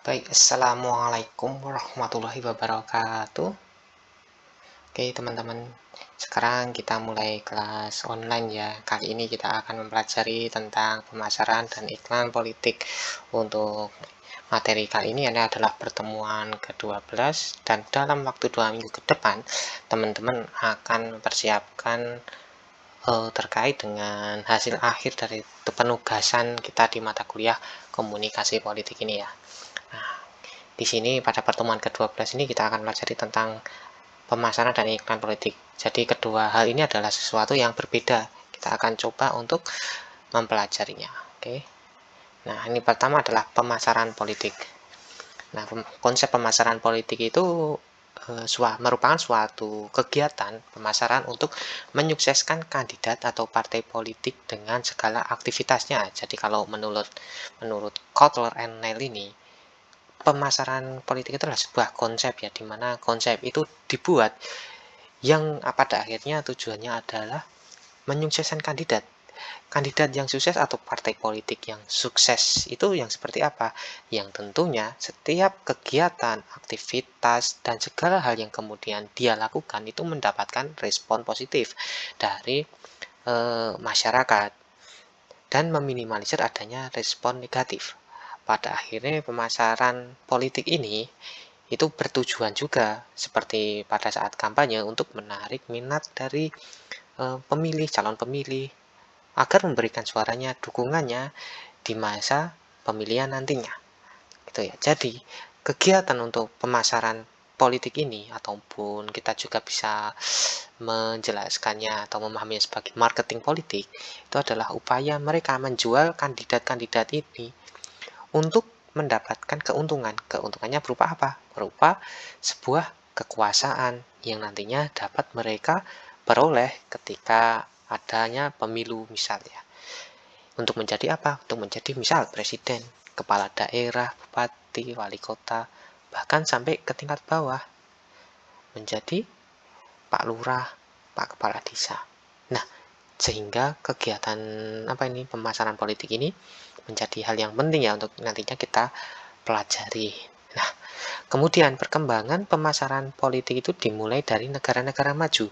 Baik, assalamualaikum warahmatullahi wabarakatuh. Oke, teman-teman, sekarang kita mulai kelas online ya. Kali ini kita akan mempelajari tentang pemasaran dan iklan politik. Untuk materi kali ini adalah pertemuan ke-12 dan dalam waktu 2 minggu ke depan, teman-teman akan mempersiapkan terkait dengan hasil akhir dari penugasan kita di mata kuliah komunikasi politik ini ya. Nah, di sini pada pertemuan ke-12 ini kita akan belajar tentang pemasaran dan iklan politik. Jadi kedua hal ini adalah sesuatu yang berbeda. Kita akan coba untuk mempelajarinya. Oke. Nah, ini pertama adalah pemasaran politik. Nah, konsep pemasaran politik itu merupakan suatu kegiatan pemasaran untuk menyukseskan kandidat atau partai politik dengan segala aktivitasnya. Jadi kalau menurut Kotler and Neil ini, pemasaran politik itu adalah sebuah konsep ya, dimana konsep itu dibuat yang pada akhirnya tujuannya adalah menyukseskan kandidat yang sukses atau partai politik yang sukses. Itu yang seperti apa? Yang tentunya setiap kegiatan, aktivitas, dan segala hal yang kemudian dia lakukan itu mendapatkan respon positif dari masyarakat dan meminimalisir adanya respon negatif. Pada akhirnya pemasaran politik ini itu bertujuan juga seperti pada saat kampanye untuk menarik minat dari calon pemilih agar memberikan suaranya, dukungannya di masa pemilihan nantinya. Gitu ya. Jadi, kegiatan untuk pemasaran politik ini ataupun kita juga bisa menjelaskannya atau memahaminya sebagai marketing politik, itu adalah upaya mereka menjual kandidat-kandidat ini untuk mendapatkan keuntungan. Keuntungannya berupa apa? Berupa sebuah kekuasaan yang nantinya dapat mereka peroleh ketika adanya pemilu misalnya. Untuk menjadi apa? Untuk menjadi misal presiden, kepala daerah, bupati, wali kota, bahkan sampai ke tingkat bawah menjadi Pak Lurah, Pak Kepala Desa. Nah, sehingga kegiatan pemasaran politik ini menjadi hal yang penting ya untuk nantinya kita pelajari. Nah, kemudian perkembangan pemasaran politik itu dimulai dari negara-negara maju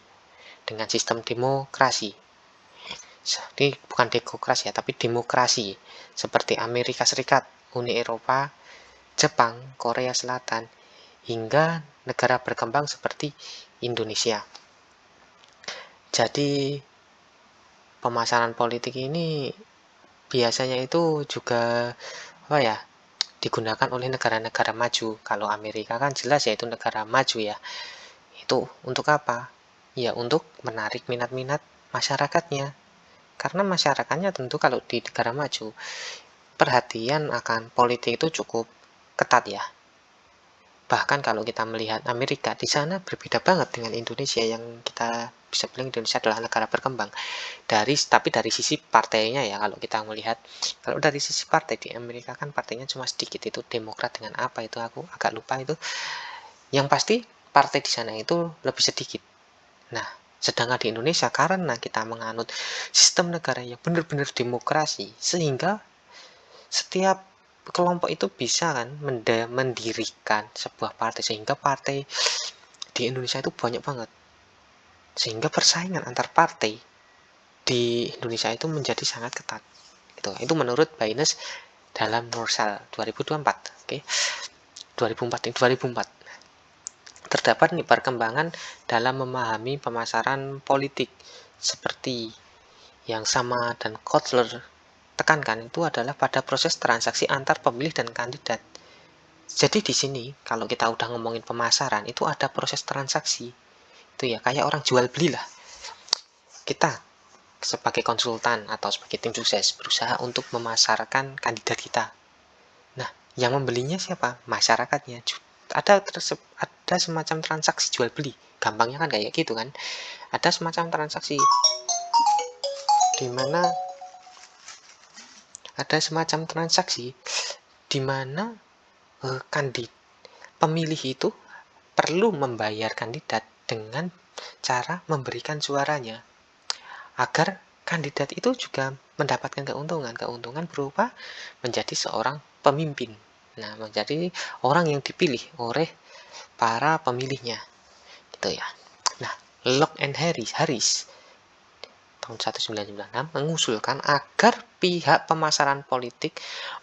dengan sistem demokrasi. Ini bukan demokrasi ya, tapi demokrasi seperti Amerika Serikat, Uni Eropa, Jepang, Korea Selatan, hingga negara berkembang seperti Indonesia. Jadi pemasaran politik ini biasanya itu juga digunakan oleh negara-negara maju. Kalau Amerika kan jelas ya itu negara maju ya. Itu untuk apa? Ya untuk menarik minat-minat masyarakatnya. Karena masyarakatnya tentu kalau di negara maju perhatian akan politik itu cukup ketat ya. Bahkan kalau kita melihat Amerika, di sana berbeda banget dengan Indonesia yang kita bisa bilang Indonesia adalah negara berkembang. Tapi dari sisi partainya ya, kalau dari sisi partai di Amerika kan partainya cuma sedikit, itu Demokrat dengan apa itu aku agak lupa itu. Yang pasti partai di sana itu lebih sedikit. Nah, sedangkan di Indonesia karena kita menganut sistem negara yang benar-benar demokrasi, sehingga setiap kelompok itu bisa kan mendirikan sebuah partai, sehingga partai di Indonesia itu banyak banget, sehingga persaingan antar partai di Indonesia itu menjadi sangat ketat. Itu menurut Baynes dalam Nursal 2024. Oke. 2004 terdapat nih perkembangan dalam memahami pemasaran politik seperti yang sama dan Kotler tekankan itu adalah pada proses transaksi antar pemilih dan kandidat. Jadi di sini kalau kita udah ngomongin pemasaran itu ada proses transaksi. Itu ya kayak orang jual beli lah. Kita sebagai konsultan atau sebagai tim sukses berusaha untuk memasarkan kandidat kita. Nah, yang membelinya siapa? Masyarakatnya. Ada semacam transaksi jual beli. Gampangnya kan kayak gitu kan. Ada semacam transaksi di mana pemilih itu perlu membayar kandidat dengan cara memberikan suaranya agar kandidat itu juga mendapatkan keuntungan berupa menjadi seorang pemimpin. Nah, menjadi orang yang dipilih oleh para pemilihnya, gitu ya. Nah, Locke and Harris tahun 1996 mengusulkan agar pihak pemasaran politik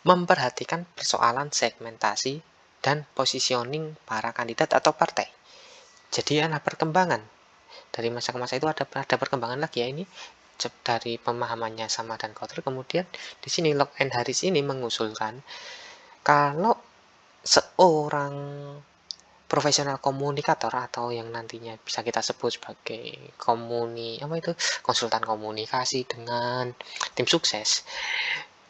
memperhatikan persoalan segmentasi dan positioning para kandidat atau partai. Jadi ada perkembangan dari masa ke masa itu, ada perkembangan lagi ya, ini dari pemahamannya sama dan Kotler. Kemudian di sini Locke and Harris ini mengusulkan kalau seorang profesional komunikator atau yang nantinya bisa kita sebut sebagai konsultan komunikasi dengan tim sukses,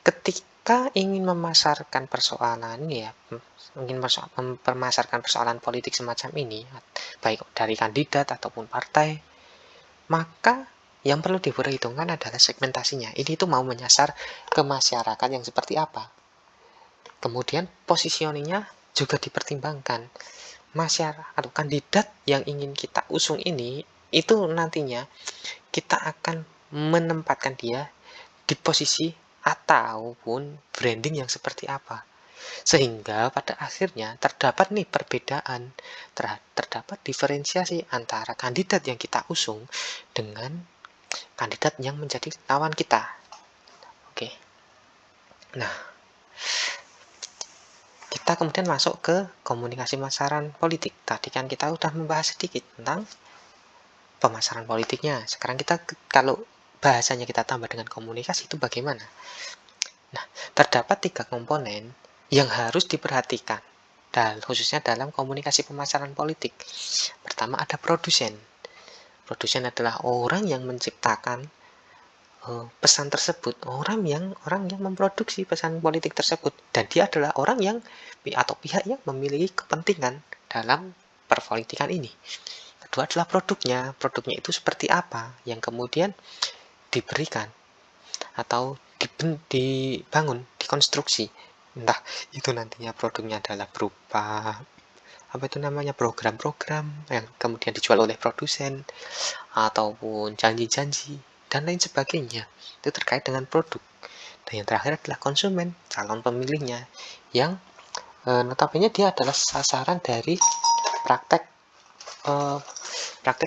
ketika ingin memasarkan persoalan ya, memasarkan persoalan politik semacam ini, baik dari kandidat ataupun partai, maka yang perlu diperhitungkan adalah segmentasinya. Ini tuh mau menyasar ke masyarakat yang seperti apa. Kemudian positioningnya juga dipertimbangkan. Masyarakat atau kandidat yang ingin kita usung ini, itu nantinya kita akan menempatkan dia di posisi ataupun branding yang seperti apa. Sehingga pada akhirnya terdapat nih perbedaan, terdapat diferensiasi antara kandidat yang kita usung dengan kandidat yang menjadi lawan kita. Oke. Nah, kita kemudian masuk ke komunikasi pemasaran politik. Tadi kan kita udah membahas sedikit tentang pemasaran politiknya. Sekarang kita kalau bahasanya kita tambah dengan komunikasi itu bagaimana? Nah, terdapat 3 komponen yang harus diperhatikan, dan khususnya dalam komunikasi pemasaran politik. Pertama ada produsen. Produsen adalah orang yang menciptakan pesan tersebut, orang yang memproduksi pesan politik tersebut, dan dia adalah orang yang atau pihak yang memiliki kepentingan dalam perpolitikan ini. Kedua adalah produknya. Produknya itu seperti apa yang kemudian diberikan atau dibangun, dikonstruksi. Entah itu nantinya produknya adalah berupa program-program yang kemudian dijual oleh produsen, ataupun janji-janji dan lain sebagainya. Itu terkait dengan produk. Dan yang terakhir adalah konsumen, calon pemilihnya, yang notabene dia adalah sasaran dari praktek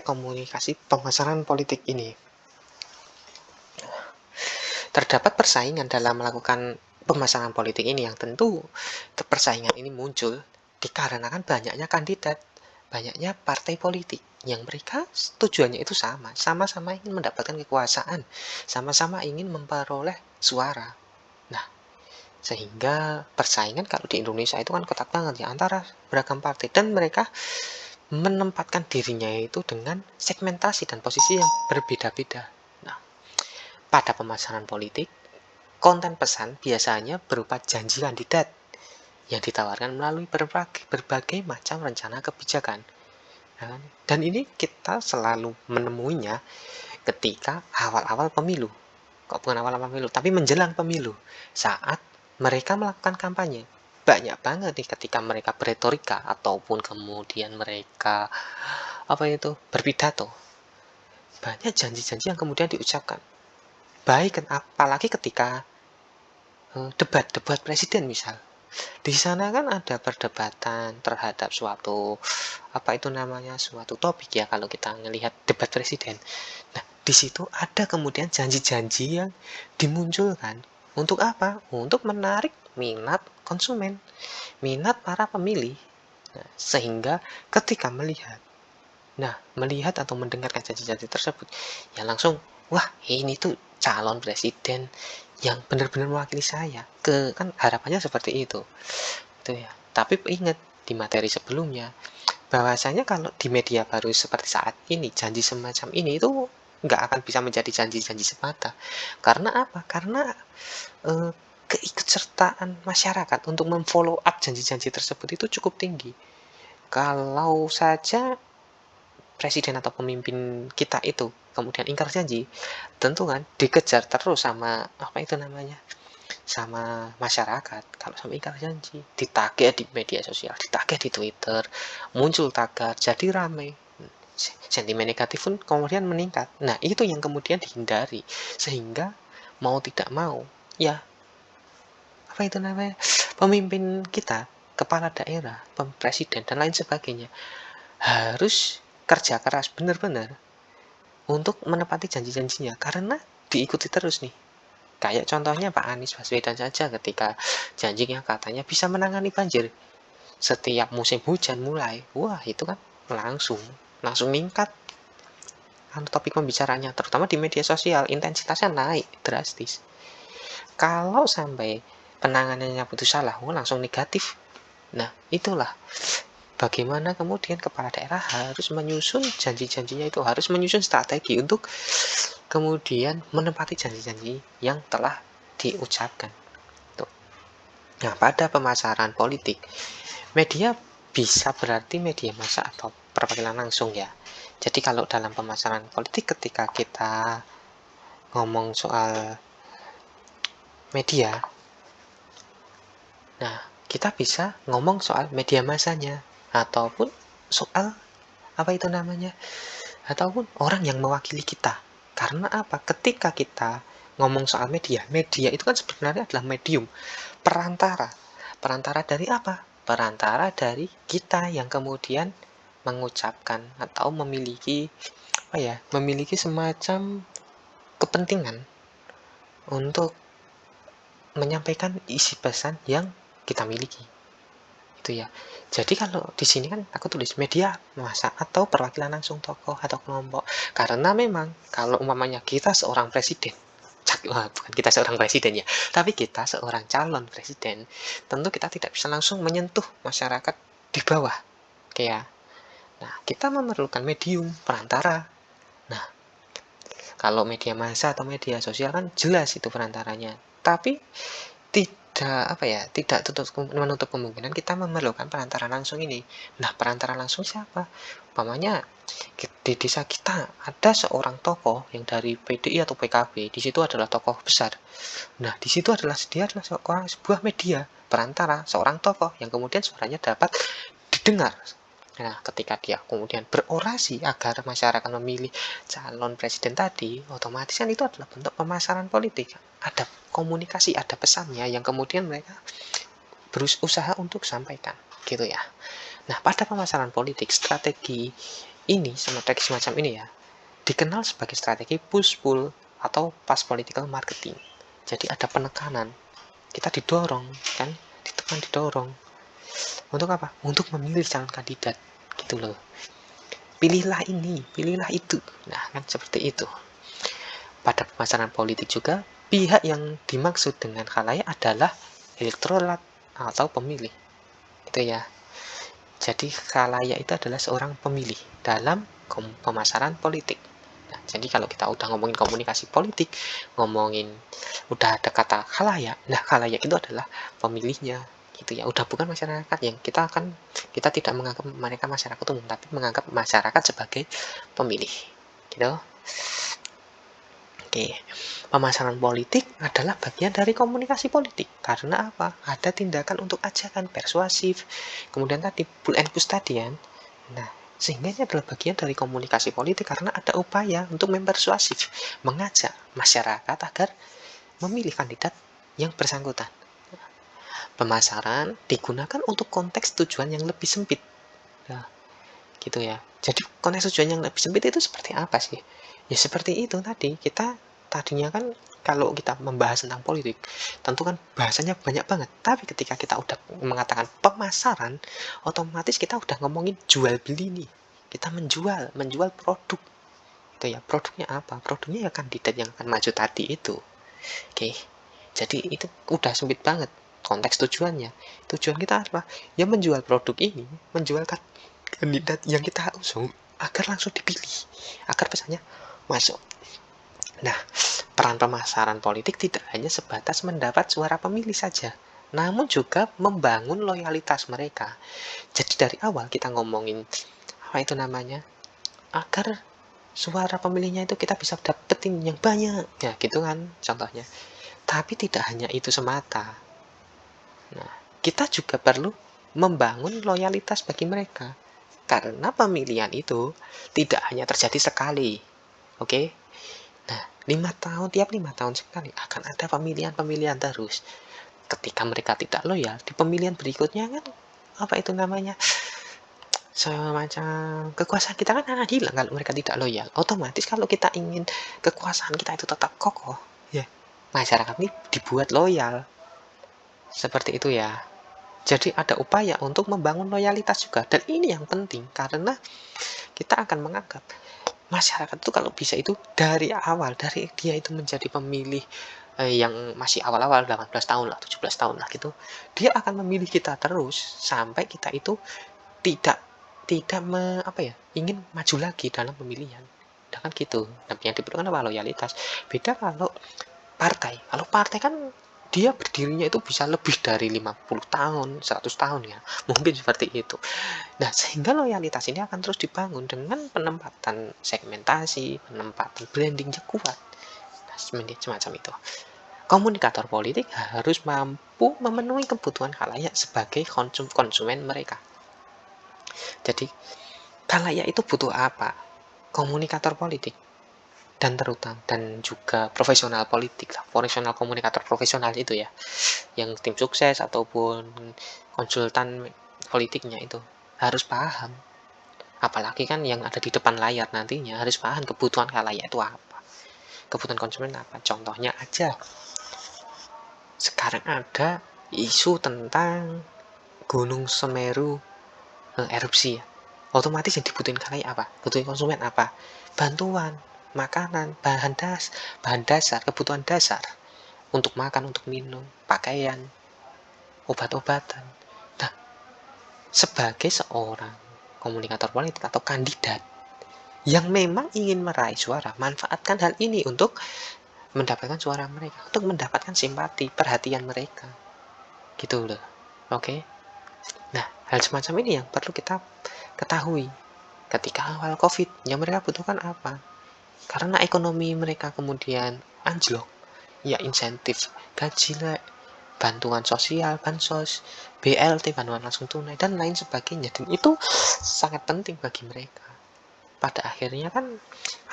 komunikasi pemasaran politik ini. Terdapat persaingan dalam melakukan pemasaran politik ini, yang tentu persaingan ini muncul dikarenakan banyaknya kandidat, banyaknya partai politik yang mereka tujuannya itu sama, sama-sama ingin mendapatkan kekuasaan, sama-sama ingin memperoleh suara. Nah, sehingga persaingan kalau di Indonesia itu kan ketat banget ya antara beragam partai, dan mereka menempatkan dirinya itu dengan segmentasi dan posisi yang berbeda-beda. Nah, pada pemasaran politik, konten pesan biasanya berupa janji kandidat yang ditawarkan melalui berbagai macam rencana kebijakan. Dan ini kita selalu menemuinya ketika awal-awal pemilu. Kok bukan awal-awal pemilu, tapi menjelang pemilu. Saat mereka melakukan kampanye. Banyak banget nih ketika mereka beretorika ataupun kemudian mereka berpidato. Banyak janji-janji yang kemudian diucapkan. Baik, apalagi ketika debat presiden misal. Di sana kan ada perdebatan terhadap suatu topik ya, kalau kita melihat debat presiden. Nah, di situ ada kemudian janji-janji yang dimunculkan. Untuk apa? Untuk menarik minat konsumen, minat para pemilih. Nah, sehingga ketika melihat atau mendengarkan janji-janji tersebut, ya langsung, wah ini tuh calon presiden yang benar-benar mewakili saya. Kan harapannya seperti itu. Itu ya. Tapi ingat di materi sebelumnya bahwasanya kalau di media baru seperti saat ini, janji semacam ini itu nggak akan bisa menjadi janji-janji semata. Karena apa? Karena keikutsertaan masyarakat untuk memfollow up janji-janji tersebut itu cukup tinggi. Kalau saja presiden atau pemimpin kita itu kemudian ingkar janji, tentu kan dikejar terus sama sama masyarakat. Kalau sampai ingkar janji, ditagih di media sosial, ditagih di Twitter, muncul tagar, jadi ramai, sentimen negatif pun kemudian meningkat. Nah, itu yang kemudian dihindari, sehingga mau tidak mau ya pemimpin kita kepala daerah, presiden, dan lain sebagainya harus kerja keras benar-benar untuk menepati janji-janjinya, karena diikuti terus nih. Kayak contohnya Pak Anies Baswedan saja ketika janjinya katanya bisa menangani banjir. Setiap musim hujan mulai, wah itu kan langsung meningkat topik pembicaranya, terutama di media sosial, intensitasnya naik drastis. Kalau sampai penanganannya putus salah, langsung negatif. Nah, itulah bagaimana kemudian kepala daerah harus menyusun janji-janjinya, itu harus menyusun strategi untuk kemudian menepati janji-janji yang telah diucapkan. Tuh. Nah, pada pemasaran politik, media bisa berarti media massa atau perwakilan langsung ya. Jadi kalau dalam pemasaran politik ketika kita ngomong soal media, nah kita bisa ngomong soal media massanya, ataupun soal apa itu namanya, ataupun orang yang mewakili kita. Karena apa? Ketika kita ngomong soal media itu kan sebenarnya adalah medium, perantara dari apa? Perantara dari kita yang kemudian mengucapkan atau memiliki semacam kepentingan untuk menyampaikan isi pesan yang kita miliki. Itu ya. Jadi kalau di sini kan aku tulis media massa atau perwakilan langsung tokoh atau kelompok. Karena memang kalau umpamanya kita seorang presiden, bukan kita seorang presiden ya, tapi kita seorang calon presiden, tentu kita tidak bisa langsung menyentuh masyarakat di bawah. Kayak, nah kita memerlukan medium perantara. Nah, kalau media massa atau media sosial kan jelas itu perantaranya. Tapi tidak menutup kemungkinan kita memerlukan perantara langsung ini. Nah, perantara langsung siapa? Umpamanya di desa kita ada seorang tokoh yang dari PDI atau PKB, di situ adalah tokoh besar. Nah, di situ dia adalah sebuah media perantara, seorang tokoh yang kemudian suaranya dapat didengar. Nah, ketika dia kemudian berorasi agar masyarakat memilih calon presiden tadi, otomatis kan itu adalah bentuk pemasaran politik. Ada komunikasi, ada pesannya yang kemudian mereka berusaha untuk sampaikan, gitu ya. Nah, pada pemasaran politik, strategi semacam ini ya, dikenal sebagai strategi push-pull atau pass political marketing. Jadi ada penekanan, kita didorong, kan? Didorong. Untuk apa? Untuk memilih calon kandidat, gitu loh. Pilihlah ini, pilihlah itu. Nah, kan seperti itu. Pada pemasaran politik juga, pihak yang dimaksud dengan khalayak adalah elektorat atau pemilih. Itu ya. Jadi khalayak itu adalah seorang pemilih dalam pemasaran politik. Nah, jadi kalau kita udah ngomongin komunikasi politik, udah ada kata khalayak. Nah, khalayak itu adalah pemilihnya, gitu ya. Udah bukan masyarakat yang kita tidak menganggap mereka masyarakat umum, tapi menganggap masyarakat sebagai pemilih, gitu. Oke, pemasaran politik adalah bagian dari komunikasi politik. Karena apa? Ada tindakan untuk ajakan persuasif, kemudian tadi pull and push tadi kan. Nah, sehingga ini adalah bagian dari komunikasi politik karena ada upaya untuk mempersuasif, mengajak masyarakat agar memilih kandidat yang bersangkutan. Pemasaran digunakan untuk konteks tujuan yang lebih sempit. Nah, gitu ya. Jadi konteks tujuan yang lebih sempit itu seperti apa sih? Ya seperti itu tadi. Kita tadinya kan kalau kita membahas tentang politik, tentu kan bahasanya banyak banget. Tapi ketika kita udah mengatakan pemasaran, otomatis kita udah ngomongin jual beli nih. Kita menjual produk. Itu ya, produknya apa? Produknya ya kandidat yang akan maju tadi itu. Oke. Jadi itu udah sempit banget konteks tujuannya. Tujuan kita apa? Ya menjual produk ini, menjual kandidat yang kita usung agar langsung dipilih, agar pesannya masuk. Nah, peran pemasaran politik tidak hanya sebatas mendapat suara pemilih saja, namun juga membangun loyalitas mereka. Jadi dari awal kita ngomongin agar suara pemilihnya itu kita bisa dapetin yang banyak, ya gitu kan contohnya. Tapi tidak hanya itu semata. Nah, kita juga perlu membangun loyalitas bagi mereka. Karena pemilihan itu tidak hanya terjadi sekali. Oke? Nah, tiap 5 tahun sekali akan ada pemilihan terus. Ketika mereka tidak loyal, di pemilihan berikutnya kan apa itu namanya, semacam kekuasaan kita kan akan hilang kalau mereka tidak loyal. Otomatis kalau kita ingin kekuasaan kita itu tetap kokoh, ya masyarakat ini dibuat loyal. Seperti itu ya. Jadi ada upaya untuk membangun loyalitas juga, dan ini yang penting karena kita akan menganggap masyarakat itu kalau bisa itu dari awal, dari dia itu menjadi pemilih yang masih awal-awal 18 tahun lah, 17 tahun lah gitu, dia akan memilih kita terus sampai kita itu tidak tidak ingin maju lagi dalam pemilihan. Nah kan gitu. Nah, yang diperlukan apa? Loyalitas. Beda kalau partai kan dia berdirinya itu bisa lebih dari 50 tahun, 100 tahun ya. Mungkin seperti itu. Nah, sehingga loyalitas ini akan terus dibangun dengan penempatan segmentasi, penempatan branding yang kuat. Nah, semacam itu. Komunikator politik harus mampu memenuhi kebutuhan khalayak sebagai konsumen mereka. Jadi, khalayak itu butuh apa? Komunikator politik. Dan juga profesional politik lah, profesional komunikator profesional itu ya, yang tim sukses ataupun konsultan politiknya itu harus paham, apalagi kan yang ada di depan layar nantinya harus paham kebutuhan khalayak itu apa, kebutuhan konsumen apa. Contohnya aja, sekarang ada isu tentang Gunung Semeru erupsi ya, otomatis yang dibutuhin khalayak apa, butuhin konsumen apa, bantuan makanan, bahan dasar, kebutuhan dasar untuk makan, untuk minum, pakaian, obat-obatan. Nah, sebagai seorang komunikator politik atau kandidat yang memang ingin meraih suara, manfaatkan hal ini untuk mendapatkan suara mereka, untuk mendapatkan simpati, perhatian mereka. Gitu loh. Oke. Nah, hal semacam ini yang perlu kita ketahui. Ketika awal COVID, yang mereka butuhkan apa? Karena ekonomi mereka kemudian anjlok, ya insentif gaji naik, bantuan sosial, bansos, BLT, bantuan langsung tunai, dan lain sebagainya. Dan itu sangat penting bagi mereka. Pada akhirnya kan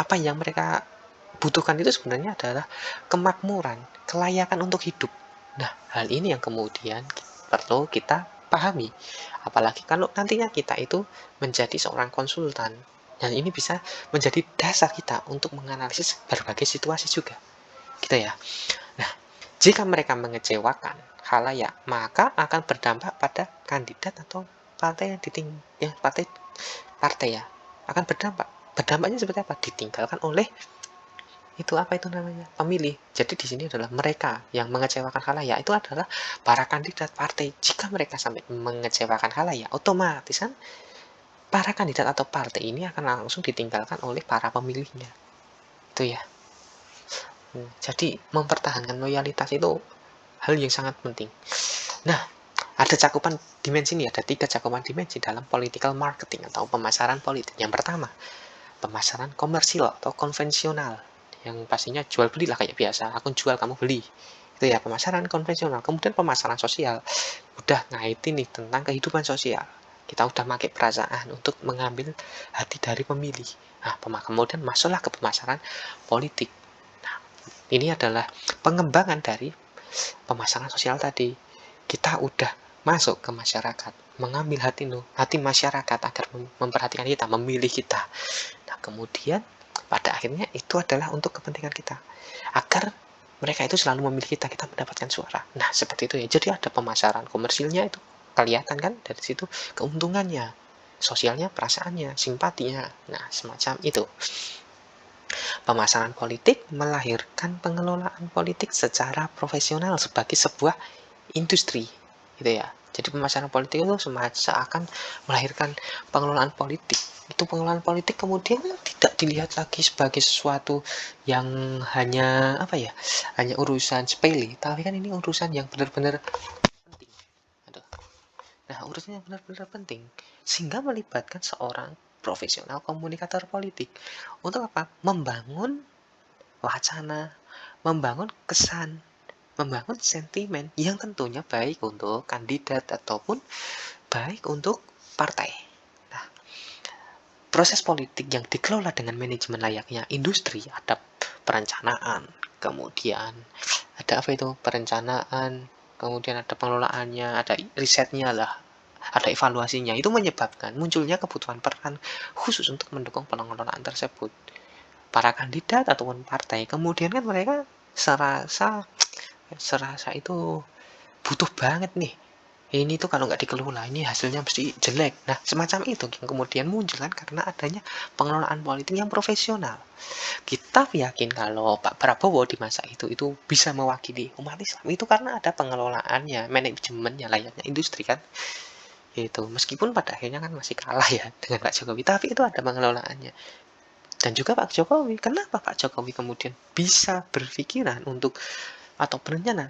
apa yang mereka butuhkan itu sebenarnya adalah kemakmuran, kelayakan untuk hidup. Nah, hal ini yang kemudian perlu kita pahami. Apalagi kalau nantinya kita itu menjadi seorang konsultan. Dan ini bisa menjadi dasar kita untuk menganalisis berbagai situasi juga. Gitu ya. Nah, jika mereka mengecewakan khalayak, maka akan berdampak pada kandidat atau partai yang partai ya. Akan berdampak. Berdampaknya seperti apa? Ditinggalkan oleh pemilih. Jadi di sini adalah mereka yang mengecewakan khalayak itu adalah para kandidat partai. Jika mereka sampai mengecewakan khalayak, otomatis kan para kandidat atau partai ini akan langsung ditinggalkan oleh para pemilihnya. Itu ya. Jadi mempertahankan loyalitas itu hal yang sangat penting. Nah, ada cakupan dimensi ini, ada 3 cakupan dimensi dalam political marketing atau pemasaran politik. Yang pertama, pemasaran komersil atau konvensional, yang pastinya jual beli lah kayak biasa, aku jual kamu beli, itu ya pemasaran konvensional. Kemudian pemasaran sosial, udah ngaitin nih tentang kehidupan sosial, kita udah pakai perasaan untuk mengambil hati dari pemilih. Nah, kemudian masuklah ke pemasaran politik. Nah, ini adalah pengembangan dari pemasaran sosial tadi. Kita udah masuk ke masyarakat, mengambil hati masyarakat agar memperhatikan kita, memilih kita. Nah, kemudian pada akhirnya itu adalah untuk kepentingan kita, agar mereka itu selalu memilih kita, kita mendapatkan suara. Nah, seperti itu ya. Jadi ada pemasaran komersilnya itu kelihatan kan dari situ keuntungannya, sosialnya, perasaannya, simpatinya. Nah, semacam itu. Pemasaran politik melahirkan pengelolaan politik secara profesional sebagai sebuah industri, gitu ya. Jadi pemasaran politik itu seakan melahirkan pengelolaan politik. Itu pengelolaan politik kemudian tidak dilihat lagi sebagai sesuatu yang hanya hanya urusan sepele, tapi kan ini urusan yang benar-benar penting. Nah, urusan yang benar-benar penting sehingga melibatkan seorang profesional komunikator politik untuk apa? Membangun wacana, membangun kesan, membangun sentimen yang tentunya baik untuk kandidat ataupun baik untuk partai. Nah, proses politik yang dikelola dengan manajemen layaknya industri, ada perencanaan, kemudian ada perencanaan, kemudian ada pengelolaannya, ada risetnya lah, ada evaluasinya. Itu menyebabkan munculnya kebutuhan peran khusus untuk mendukung pengelolaan tersebut. Para kandidat ataupun partai kemudian kan mereka serasa itu butuh banget nih. Ini tuh kalau nggak dikelola, ini hasilnya mesti jelek. Nah, semacam itu yang kemudian muncul kan karena adanya pengelolaan politik yang profesional. Kita yakin kalau Pak Prabowo di masa itu bisa mewakili umat Islam itu karena ada pengelolaannya, manajemennya layaknya industri kan. Itu meskipun pada akhirnya kan masih kalah ya dengan Pak Jokowi, tapi itu ada pengelolaannya. Dan juga Pak Jokowi, kenapa Pak Jokowi kemudian bisa berpikiran untuk atau berencana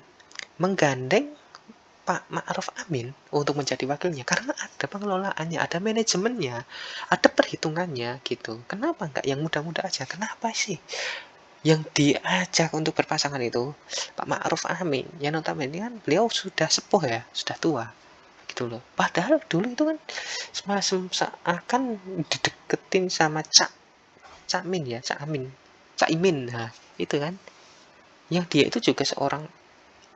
menggandeng Pak Ma'ruf Amin untuk menjadi wakilnya? Karena ada pengelolaannya, ada manajemennya, ada perhitungannya gitu. Kenapa nggak yang muda-muda aja? Kenapa sih yang diajak untuk berpasangan itu Pak Ma'ruf Amin? Ya notabene kan beliau sudah sepuh ya, sudah tua gitu loh. Padahal dulu itu kan semacam seakan dideketin sama Cak Imin. Nah, itu kan. Yang dia itu juga seorang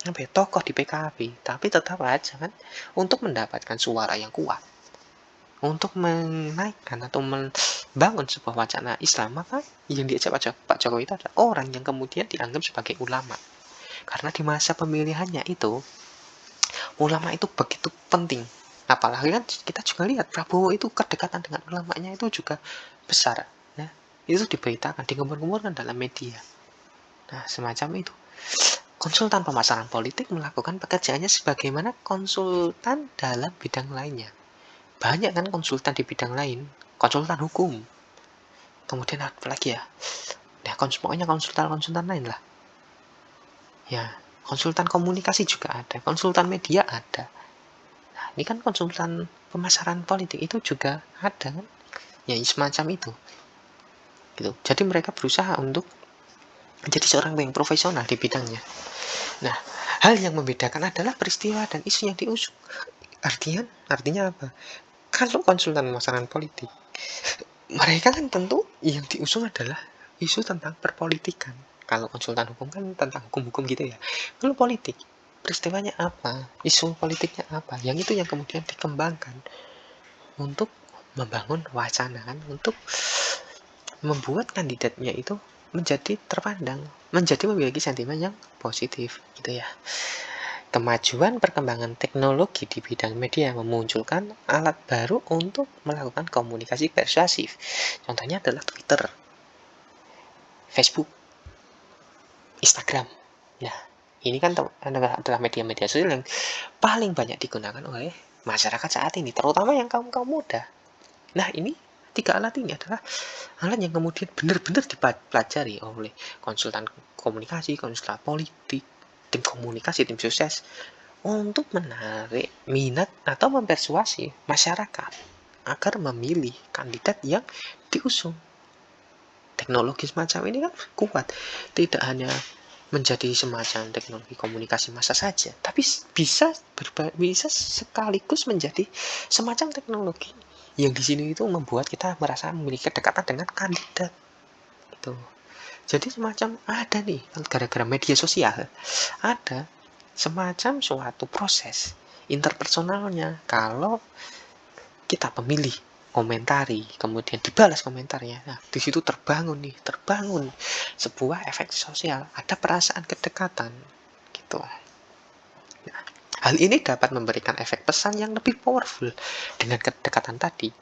tokoh di PKB, tapi tetap aja kan untuk mendapatkan suara yang kuat, untuk menaikkan atau membangun sebuah wacana Islam, maka yang diajak Pak Jokowi itu adalah orang yang kemudian dianggap sebagai ulama. Karena di masa pemilihannya itu, ulama itu begitu penting. Apalagi kan kita juga lihat Prabowo itu kedekatan dengan ulamanya itu juga besar. Ya. Itu diberitakan, digembur-gemburkan dalam media. Nah, semacam itu. Konsultan pemasaran politik melakukan pekerjaannya sebagaimana konsultan dalam bidang lainnya. Banyak kan konsultan di bidang lain, konsultan hukum. Kemudian apa lagi ya? Ya, pokoknya konsultan lain lah. Ya, konsultan komunikasi juga ada, konsultan media ada. Nah, ini kan konsultan pemasaran politik itu juga ada kan? Ya, semacam itu. Gitu. Jadi mereka berusaha untuk menjadi seorang yang profesional di bidangnya. Nah, hal yang membedakan adalah peristiwa dan isu yang diusung. Artinya apa? Kalau konsultan pemasaran politik, mereka kan tentu yang diusung adalah isu tentang perpolitikan. Kalau konsultan hukum kan tentang hukum-hukum gitu ya. Kalau politik, peristiwanya apa? Isu politiknya apa? Yang itu yang kemudian dikembangkan untuk membangun wacana kan, untuk membuat kandidatnya itu menjadi terpandang, menjadi memiliki sentimen yang positif gitu ya. Kemajuan perkembangan teknologi di bidang media memunculkan alat baru untuk melakukan komunikasi persuasif. Contohnya adalah Twitter, Facebook, Instagram. Nah, ini kan adalah media-media sosial yang paling banyak digunakan oleh masyarakat saat ini, terutama yang kaum-kaum muda. Nah, ini 3 alat ini adalah alat yang kemudian benar-benar dipelajari oleh konsultan komunikasi, konsultan politik, tim komunikasi, tim sukses untuk menarik minat atau mempersuasi masyarakat agar memilih kandidat yang diusung. Teknologi semacam ini kan kuat, tidak hanya menjadi semacam teknologi komunikasi massa saja, tapi bisa sekaligus menjadi semacam teknologi yang di sini itu membuat kita merasa memiliki kedekatan dengan kandidat. Itu. Jadi semacam ada nih, gara-gara media sosial, ada semacam suatu proses interpersonalnya. Kalau kita pemilih komentari, kemudian dibalas komentarnya, nah di situ terbangun sebuah efek sosial, ada perasaan kedekatan gitu. Nah, hal ini dapat memberikan efek pesan yang lebih powerful dengan kedekatan tadi.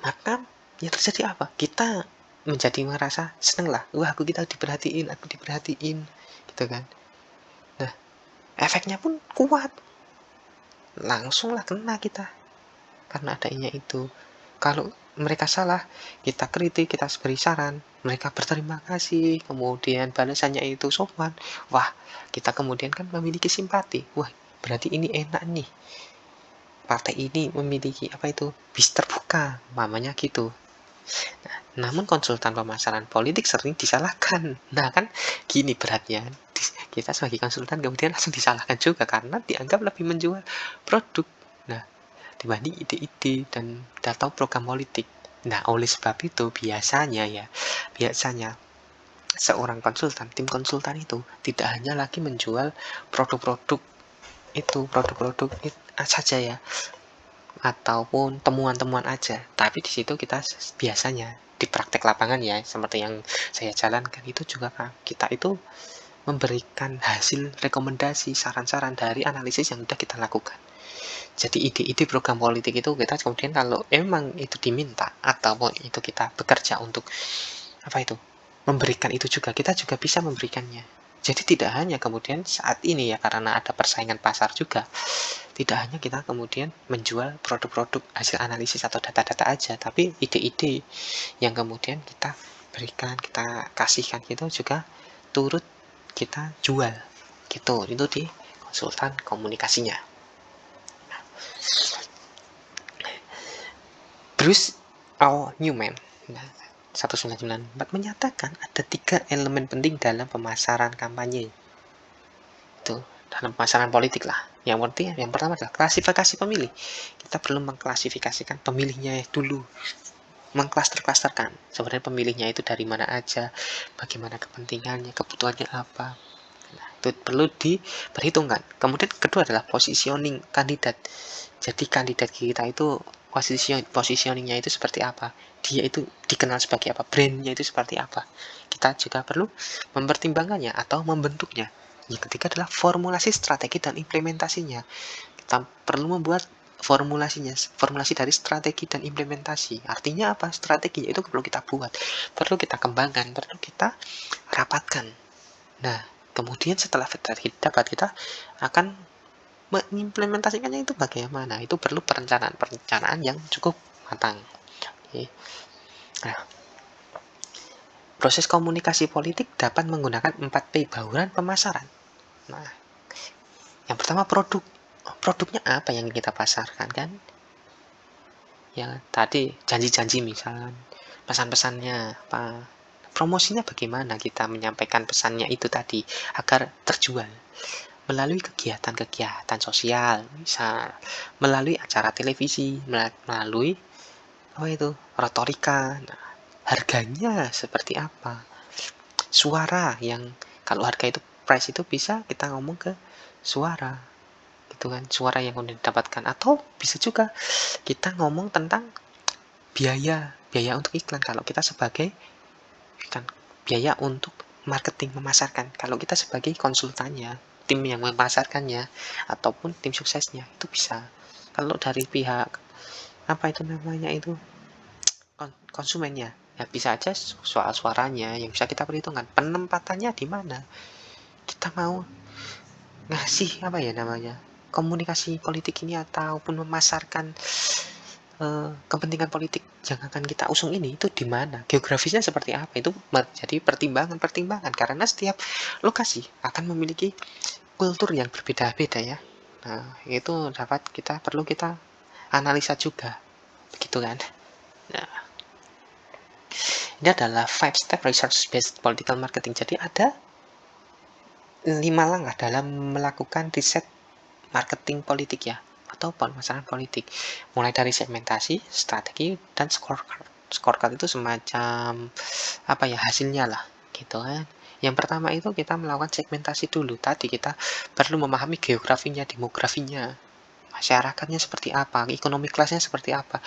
Maka yang terjadi apa? Kita menjadi merasa seneng lah, wah aku diperhatiin gitu kan. Nah, efeknya pun kuat, langsung lah kena kita karena adanya itu. Kalau mereka salah, kita kritik, kita beri saran, mereka berterima kasih, kemudian balasannya itu sopan, wah kita kemudian kan memiliki simpati, wah berarti ini enak nih, partai ini memiliki bis terbuka, namanya gitu. Nah, namun konsultan pemasaran politik sering disalahkan. Nah kan gini beratnya, kita sebagai konsultan kemudian langsung disalahkan juga karena dianggap lebih menjual produk. Nah, dibanding ide-ide dan atau program politik. Nah, oleh sebab itu biasanya seorang konsultan, tim konsultan itu tidak hanya lagi menjual produk-produk saja ya, ataupun temuan-temuan aja. Tapi di situ kita biasanya di praktek lapangan ya, seperti yang saya jalankan itu juga kita itu memberikan hasil rekomendasi, saran-saran dari analisis yang sudah kita lakukan. Jadi ide-ide program politik itu kita kemudian kalau emang itu diminta ataupun itu kita bekerja untuk memberikan itu juga, kita juga bisa memberikannya. Jadi tidak hanya kemudian saat ini ya, karena ada persaingan pasar juga, tidak hanya kita kemudian menjual produk-produk hasil analisis atau data-data aja, tapi ide-ide yang kemudian kita berikan, kita kasihkan gitu juga turut kita jual gitu. Itu di konsultan komunikasinya. Bruce Newman 1994 menyatakan ada 3 elemen penting dalam pemasaran kampanye. Itu dalam pemasaran politik lah. Yang pertama adalah klasifikasi pemilih. Kita perlu mengklasifikasikan pemilihnya dulu, mengklaster-klasterkan sebenarnya pemilihnya itu dari mana aja, bagaimana kepentingannya, kebutuhannya apa. Nah, itu perlu diperhitungkan. Kemudian kedua adalah positioning kandidat. Jadi kandidat kita itu positioningnya itu seperti apa, dia itu dikenal sebagai apa, brandnya itu seperti apa. Kita juga perlu mempertimbangkannya atau membentuknya. Yang ketiga adalah formulasi strategi dan implementasinya. Kita perlu membuat formulasi dari strategi dan implementasi. Artinya apa? Strateginya itu perlu kita buat, perlu kita kembangkan, perlu kita rapatkan. Nah, kemudian setelah dapat, kita akan mengimplementasikannya itu bagaimana. Itu perlu perencanaan yang cukup matang. Oke. Nah, proses komunikasi politik dapat menggunakan 4P bauran pemasaran. Nah, yang pertama produknya apa yang kita pasarkan kan? Ya tadi janji-janji misalnya, pesan-pesannya apa, promosinya bagaimana kita menyampaikan pesannya itu tadi agar terjual. Melalui kegiatan-kegiatan sosial, misal melalui acara televisi, melalui retorika. Nah, harganya seperti apa, suara yang kalau harga itu price itu bisa kita ngomong ke suara gitu kan, suara yang udah didapatkan. Atau bisa juga kita ngomong tentang biaya untuk iklan kalau kita sebagai kan, biaya untuk marketing memasarkan kalau kita sebagai konsultannya, tim yang memasarkannya ataupun tim suksesnya itu bisa. Kalau dari pihak konsumennya ya bisa aja soal suaranya yang bisa kita perhitungkan, penempatannya di mana, kita mau ngasih komunikasi politik ini ataupun memasarkan kepentingan politik yang akan kita usung ini itu di mana, geografisnya seperti apa, itu menjadi pertimbangan karena setiap lokasi akan memiliki kultur yang berbeda-beda ya. Nah, itu perlu kita analisa juga begitu kan. Nah, ini adalah 5 step research based political marketing. Jadi ada 5 langkah dalam melakukan riset marketing politik ya, atau pemasaran politik. Mulai dari segmentasi, strategi, dan scorecard. Scorecard itu semacam hasilnya lah gitu kan. Yang pertama itu kita melakukan segmentasi dulu. Tadi kita perlu memahami geografinya, demografinya, masyarakatnya seperti apa, ekonomi kelasnya seperti apa,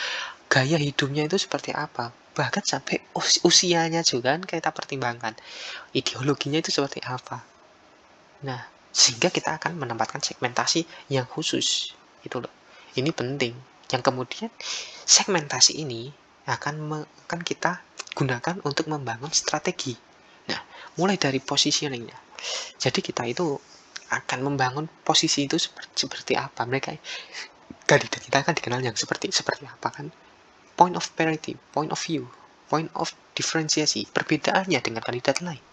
gaya hidupnya itu seperti apa, bahkan sampai usianya juga kan kita pertimbangkan, ideologinya itu seperti apa. Nah, sehingga kita akan menempatkan segmentasi yang khusus itu loh. Ini penting. Yang kemudian segmentasi ini akan kita gunakan untuk membangun strategi. Nah, mulai dari positioningnya. Jadi kita itu akan membangun posisi itu seperti apa. Kandidat kita akan dikenal yang seperti apa kan? Point of parity, point of view, point of diferensiasi, perbedaannya dengan kandidat lain.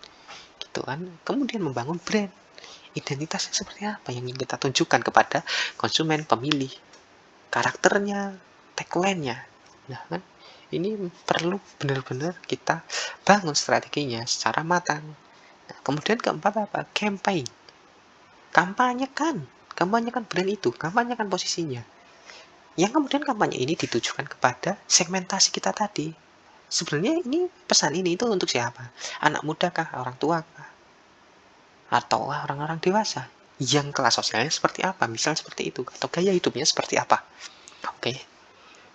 Gitu kan. Kemudian membangun brand. Identitasnya seperti apa yang ingin kita tunjukkan kepada konsumen, pemilih, karakternya, tagline-nya. Nah, kan ini perlu benar-benar kita bangun strateginya secara matang. Nah, kemudian keempat campaign. Kampanyekan brand itu, kampanyekan posisinya. Yang kemudian kampanye ini ditujukan kepada segmentasi kita tadi. Sebenarnya ini pesan ini itu untuk siapa? Anak muda kah? Orang tua kah? Atau orang-orang dewasa yang kelas sosialnya seperti apa, misal seperti itu, atau gaya hidupnya seperti apa. Oke.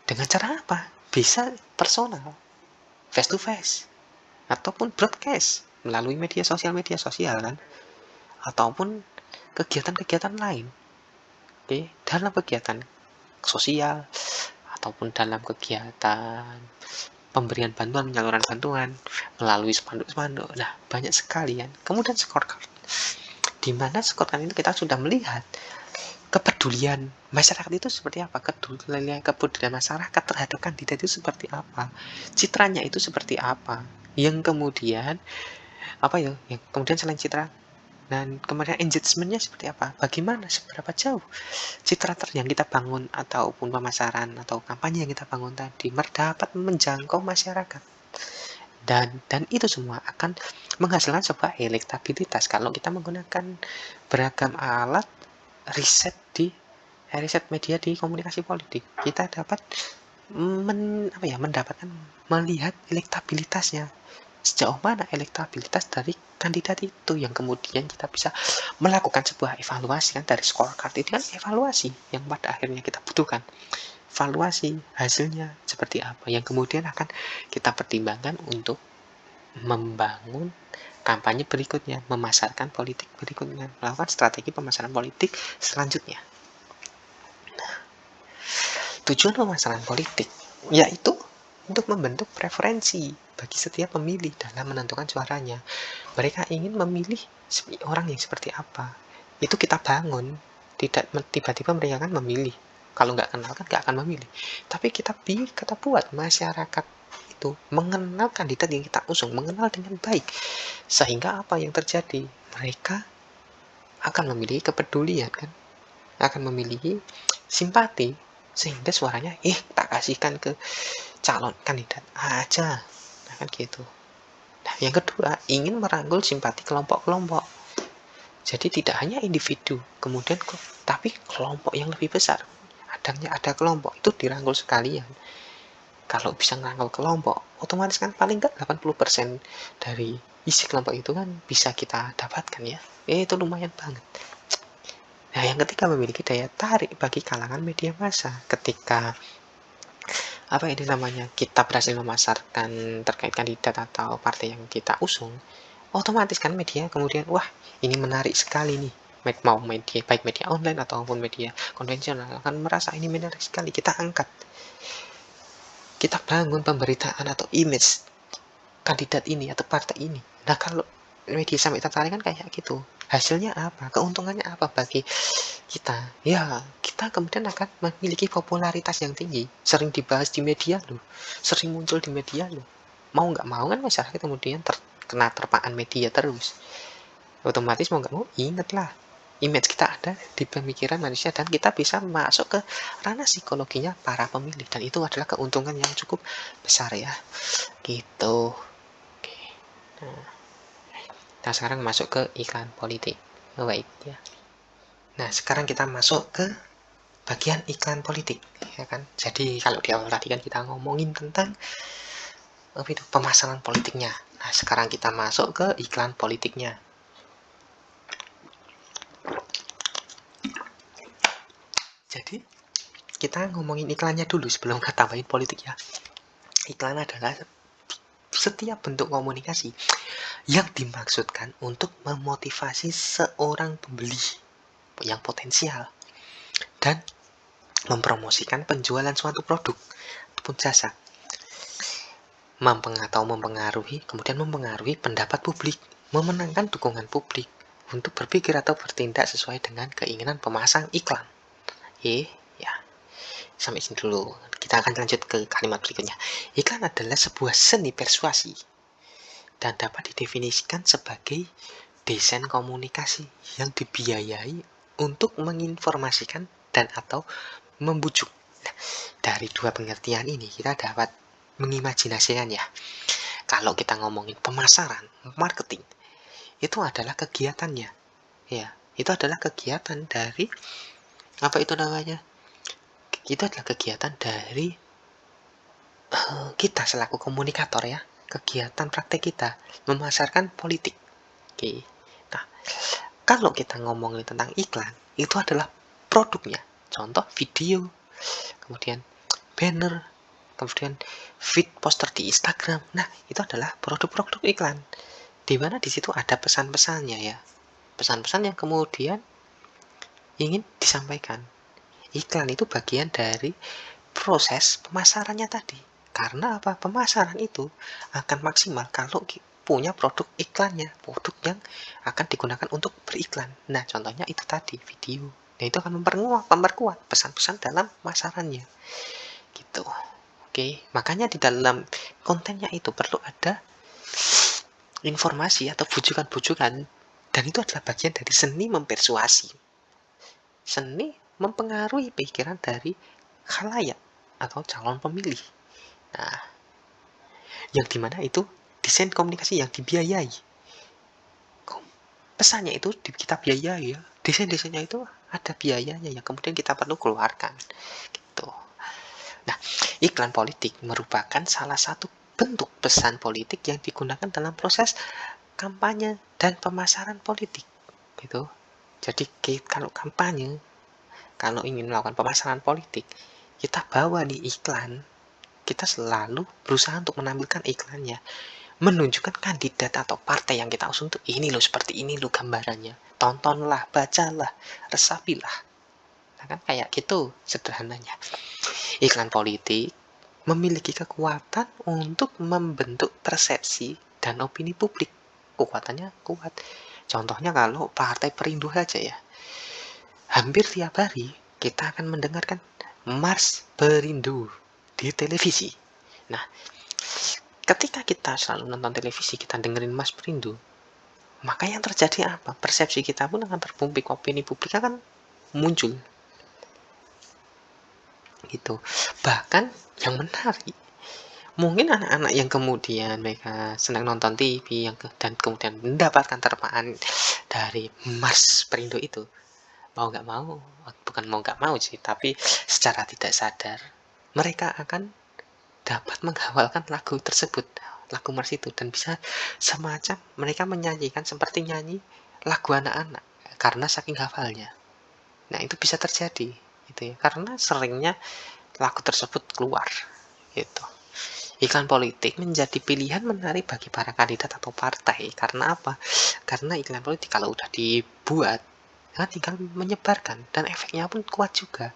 Dengan cara apa? Bisa personal, face to face, ataupun broadcast melalui media sosial kan, ataupun kegiatan-kegiatan lain. Oke, dalam kegiatan sosial ataupun dalam kegiatan pemberian bantuan, penyaluran bantuan melalui spanduk-spanduk. Nah, banyak sekali kan. Kemudian scorecard. Di mana scorecard itu kita sudah melihat kepedulian masyarakat itu seperti apa, kepedulian masyarakat terhadap kandidat itu seperti apa, citranya itu seperti apa, yang kemudian yang kemudian selain citra dan kemudian engagementnya seperti apa, bagaimana, seberapa jauh citra yang kita bangun ataupun pemasaran atau kampanye yang kita bangun tadi dapat menjangkau masyarakat, dan itu semua akan menghasilkan sebuah elektabilitas kalau kita menggunakan beragam alat riset media di komunikasi politik. Kita dapat mendapatkan melihat elektabilitasnya, sejauh mana elektabilitas dari kandidat itu, yang kemudian kita bisa melakukan sebuah evaluasi kan. Dari scorecard itu kan evaluasi yang pada akhirnya kita butuhkan, evaluasi hasilnya seperti apa, yang kemudian akan kita pertimbangkan untuk membangun kampanye berikutnya, memasarkan politik berikutnya, melakukan strategi pemasaran politik selanjutnya. Nah, tujuan pemasaran politik yaitu untuk membentuk preferensi bagi setiap pemilih dalam menentukan suaranya. Mereka ingin memilih orang yang seperti apa. Itu kita bangun, tidak tiba-tiba mereka akan memilih. Kalau nggak kenal kan nggak akan memilih. Tapi kita buat masyarakat itu mengenal kandidat yang kita usung, mengenal dengan baik. Sehingga apa yang terjadi? Mereka akan memiliki kepedulian kan, akan memiliki simpati, sehingga suaranya tak kasihkan ke calon kandidat aja. Nah, kan gitu. Nah, yang kedua, ingin merangkul simpati kelompok-kelompok. Jadi tidak hanya individu, kemudian tapi kelompok yang lebih besar. Ada kelompok itu dirangkul sekalian. Kalau bisa ngerangkul kelompok, otomatis kan paling nggak 80% dari isi kelompok itu kan bisa kita dapatkan ya. Itu lumayan banget. Nah, yang ketiga, memiliki daya tarik bagi kalangan media massa. Ketika kita berhasil memasarkan terkait kandidat atau partai yang kita usung, otomatis kan media kemudian, wah ini menarik sekali nih, mau media baik media online ataupun media konvensional akan merasa ini menarik sekali, kita angkat, kita bangun pemberitaan atau image kandidat ini atau partai ini. Nah, kalau media sampai tertarik kan kayak gitu, hasilnya apa, keuntungannya apa bagi kita? Ya, kita kemudian akan memiliki popularitas yang tinggi, sering dibahas di media loh, sering muncul di media loh. Mau nggak mau kan masyarakat kemudian kena terpaan media terus. Otomatis mau nggak mau inget lah, image kita ada di pemikiran manusia, dan kita bisa masuk ke ranah psikologinya para pemilih, dan itu adalah keuntungan yang cukup besar ya. Gitu. Oke. Nah, sekarang masuk ke iklan politik. Baik ya. Nah, sekarang kita masuk ke bagian iklan politik, ya kan. Jadi kalau di awal tadi kan kita ngomongin tentang pemasaran politiknya. Nah, sekarang kita masuk ke iklan politiknya. Jadi kita ngomongin iklannya dulu sebelum kita tambahin politik ya. Iklan adalah setiap bentuk komunikasi yang dimaksudkan untuk memotivasi seorang pembeli yang potensial dan mempromosikan penjualan suatu produk ataupun jasa, mempengaruhi pendapat publik, memenangkan dukungan publik untuk berpikir atau bertindak sesuai dengan keinginan pemasang iklan. Ya, sampai sini dulu. Kita akan lanjut ke kalimat berikutnya. Iklan adalah sebuah seni persuasi dan dapat didefinisikan sebagai desain komunikasi yang dibiayai untuk menginformasikan dan atau membujuk. Nah, dari dua pengertian ini kita dapat mengimajinasikan ya. Kalau kita ngomongin pemasaran, marketing, itu adalah kegiatannya. Ya, itu adalah kegiatan dari itu adalah kegiatan dari kita selaku komunikator ya, kegiatan praktek kita memasarkan politik. Oke. Nah, kalau kita ngomongin tentang iklan, itu adalah produknya. Contoh video, kemudian banner, kemudian feed poster di Instagram. Nah, itu adalah produk-produk iklan, di mana di situ ada pesan-pesannya ya, pesan-pesan yang kemudian ingin disampaikan. Iklan itu bagian dari proses pemasarannya tadi. Karena apa? Pemasaran itu akan maksimal kalau punya produk iklannya, produk yang akan digunakan untuk beriklan. Nah, contohnya itu tadi, video. Nah, itu akan memperkuat pesan-pesan dalam pemasarannya. Gitu. Oke, makanya di dalam kontennya itu perlu ada informasi atau bujukan-bujukan, dan itu adalah bagian dari seni mempersuasi. Seni mempengaruhi pikiran dari khalayak atau calon pemilih. Nah, yang dimana itu desain komunikasi yang dibiayai. Pesannya itu kita biayai ya. Desain-desainnya itu ada biayanya yang kemudian kita perlu keluarkan. Gitu. Nah, iklan politik merupakan salah satu bentuk pesan politik yang digunakan dalam proses kampanye dan pemasaran politik. Gitu. Jadi kalau kampanye, kalau ingin melakukan pemasaran politik, kita bawa nih iklan, kita selalu berusaha untuk menampilkan iklannya, menunjukkan kandidat atau partai yang kita usung tuh ini loh, seperti ini loh gambarannya, tontonlah, bacalah, resapilah. Nah, kan kayak gitu sederhananya. Iklan politik memiliki kekuatan untuk membentuk persepsi dan opini publik. Kekuatannya kuat. Contohnya kalau Partai Perindo saja ya, hampir tiap hari kita akan mendengarkan Mars Perindo di televisi. Nah, ketika kita selalu nonton televisi, kita dengerin Mas Perindo, maka yang terjadi apa? Persepsi kita pun akan terpumpi, opini publik akan muncul. Gitu. Bahkan yang menarik, mungkin anak-anak yang kemudian mereka senang nonton TV dan kemudian mendapatkan terpaan dari Mas Perindo itu, mau nggak mau, bukan mau nggak mau sih, tapi secara tidak sadar mereka akan dapat menghafalkan lagu tersebut, lagu Mars itu, dan bisa semacam mereka menyanyikan seperti nyanyi lagu anak-anak karena saking hafalnya. Nah, itu bisa terjadi gitu ya, karena seringnya lagu tersebut keluar gitu. Iklan politik menjadi pilihan menarik bagi para kandidat atau partai. Karena apa? Karena iklan politik kalau udah dibuat, kan tinggal menyebarkan dan efeknya pun kuat juga.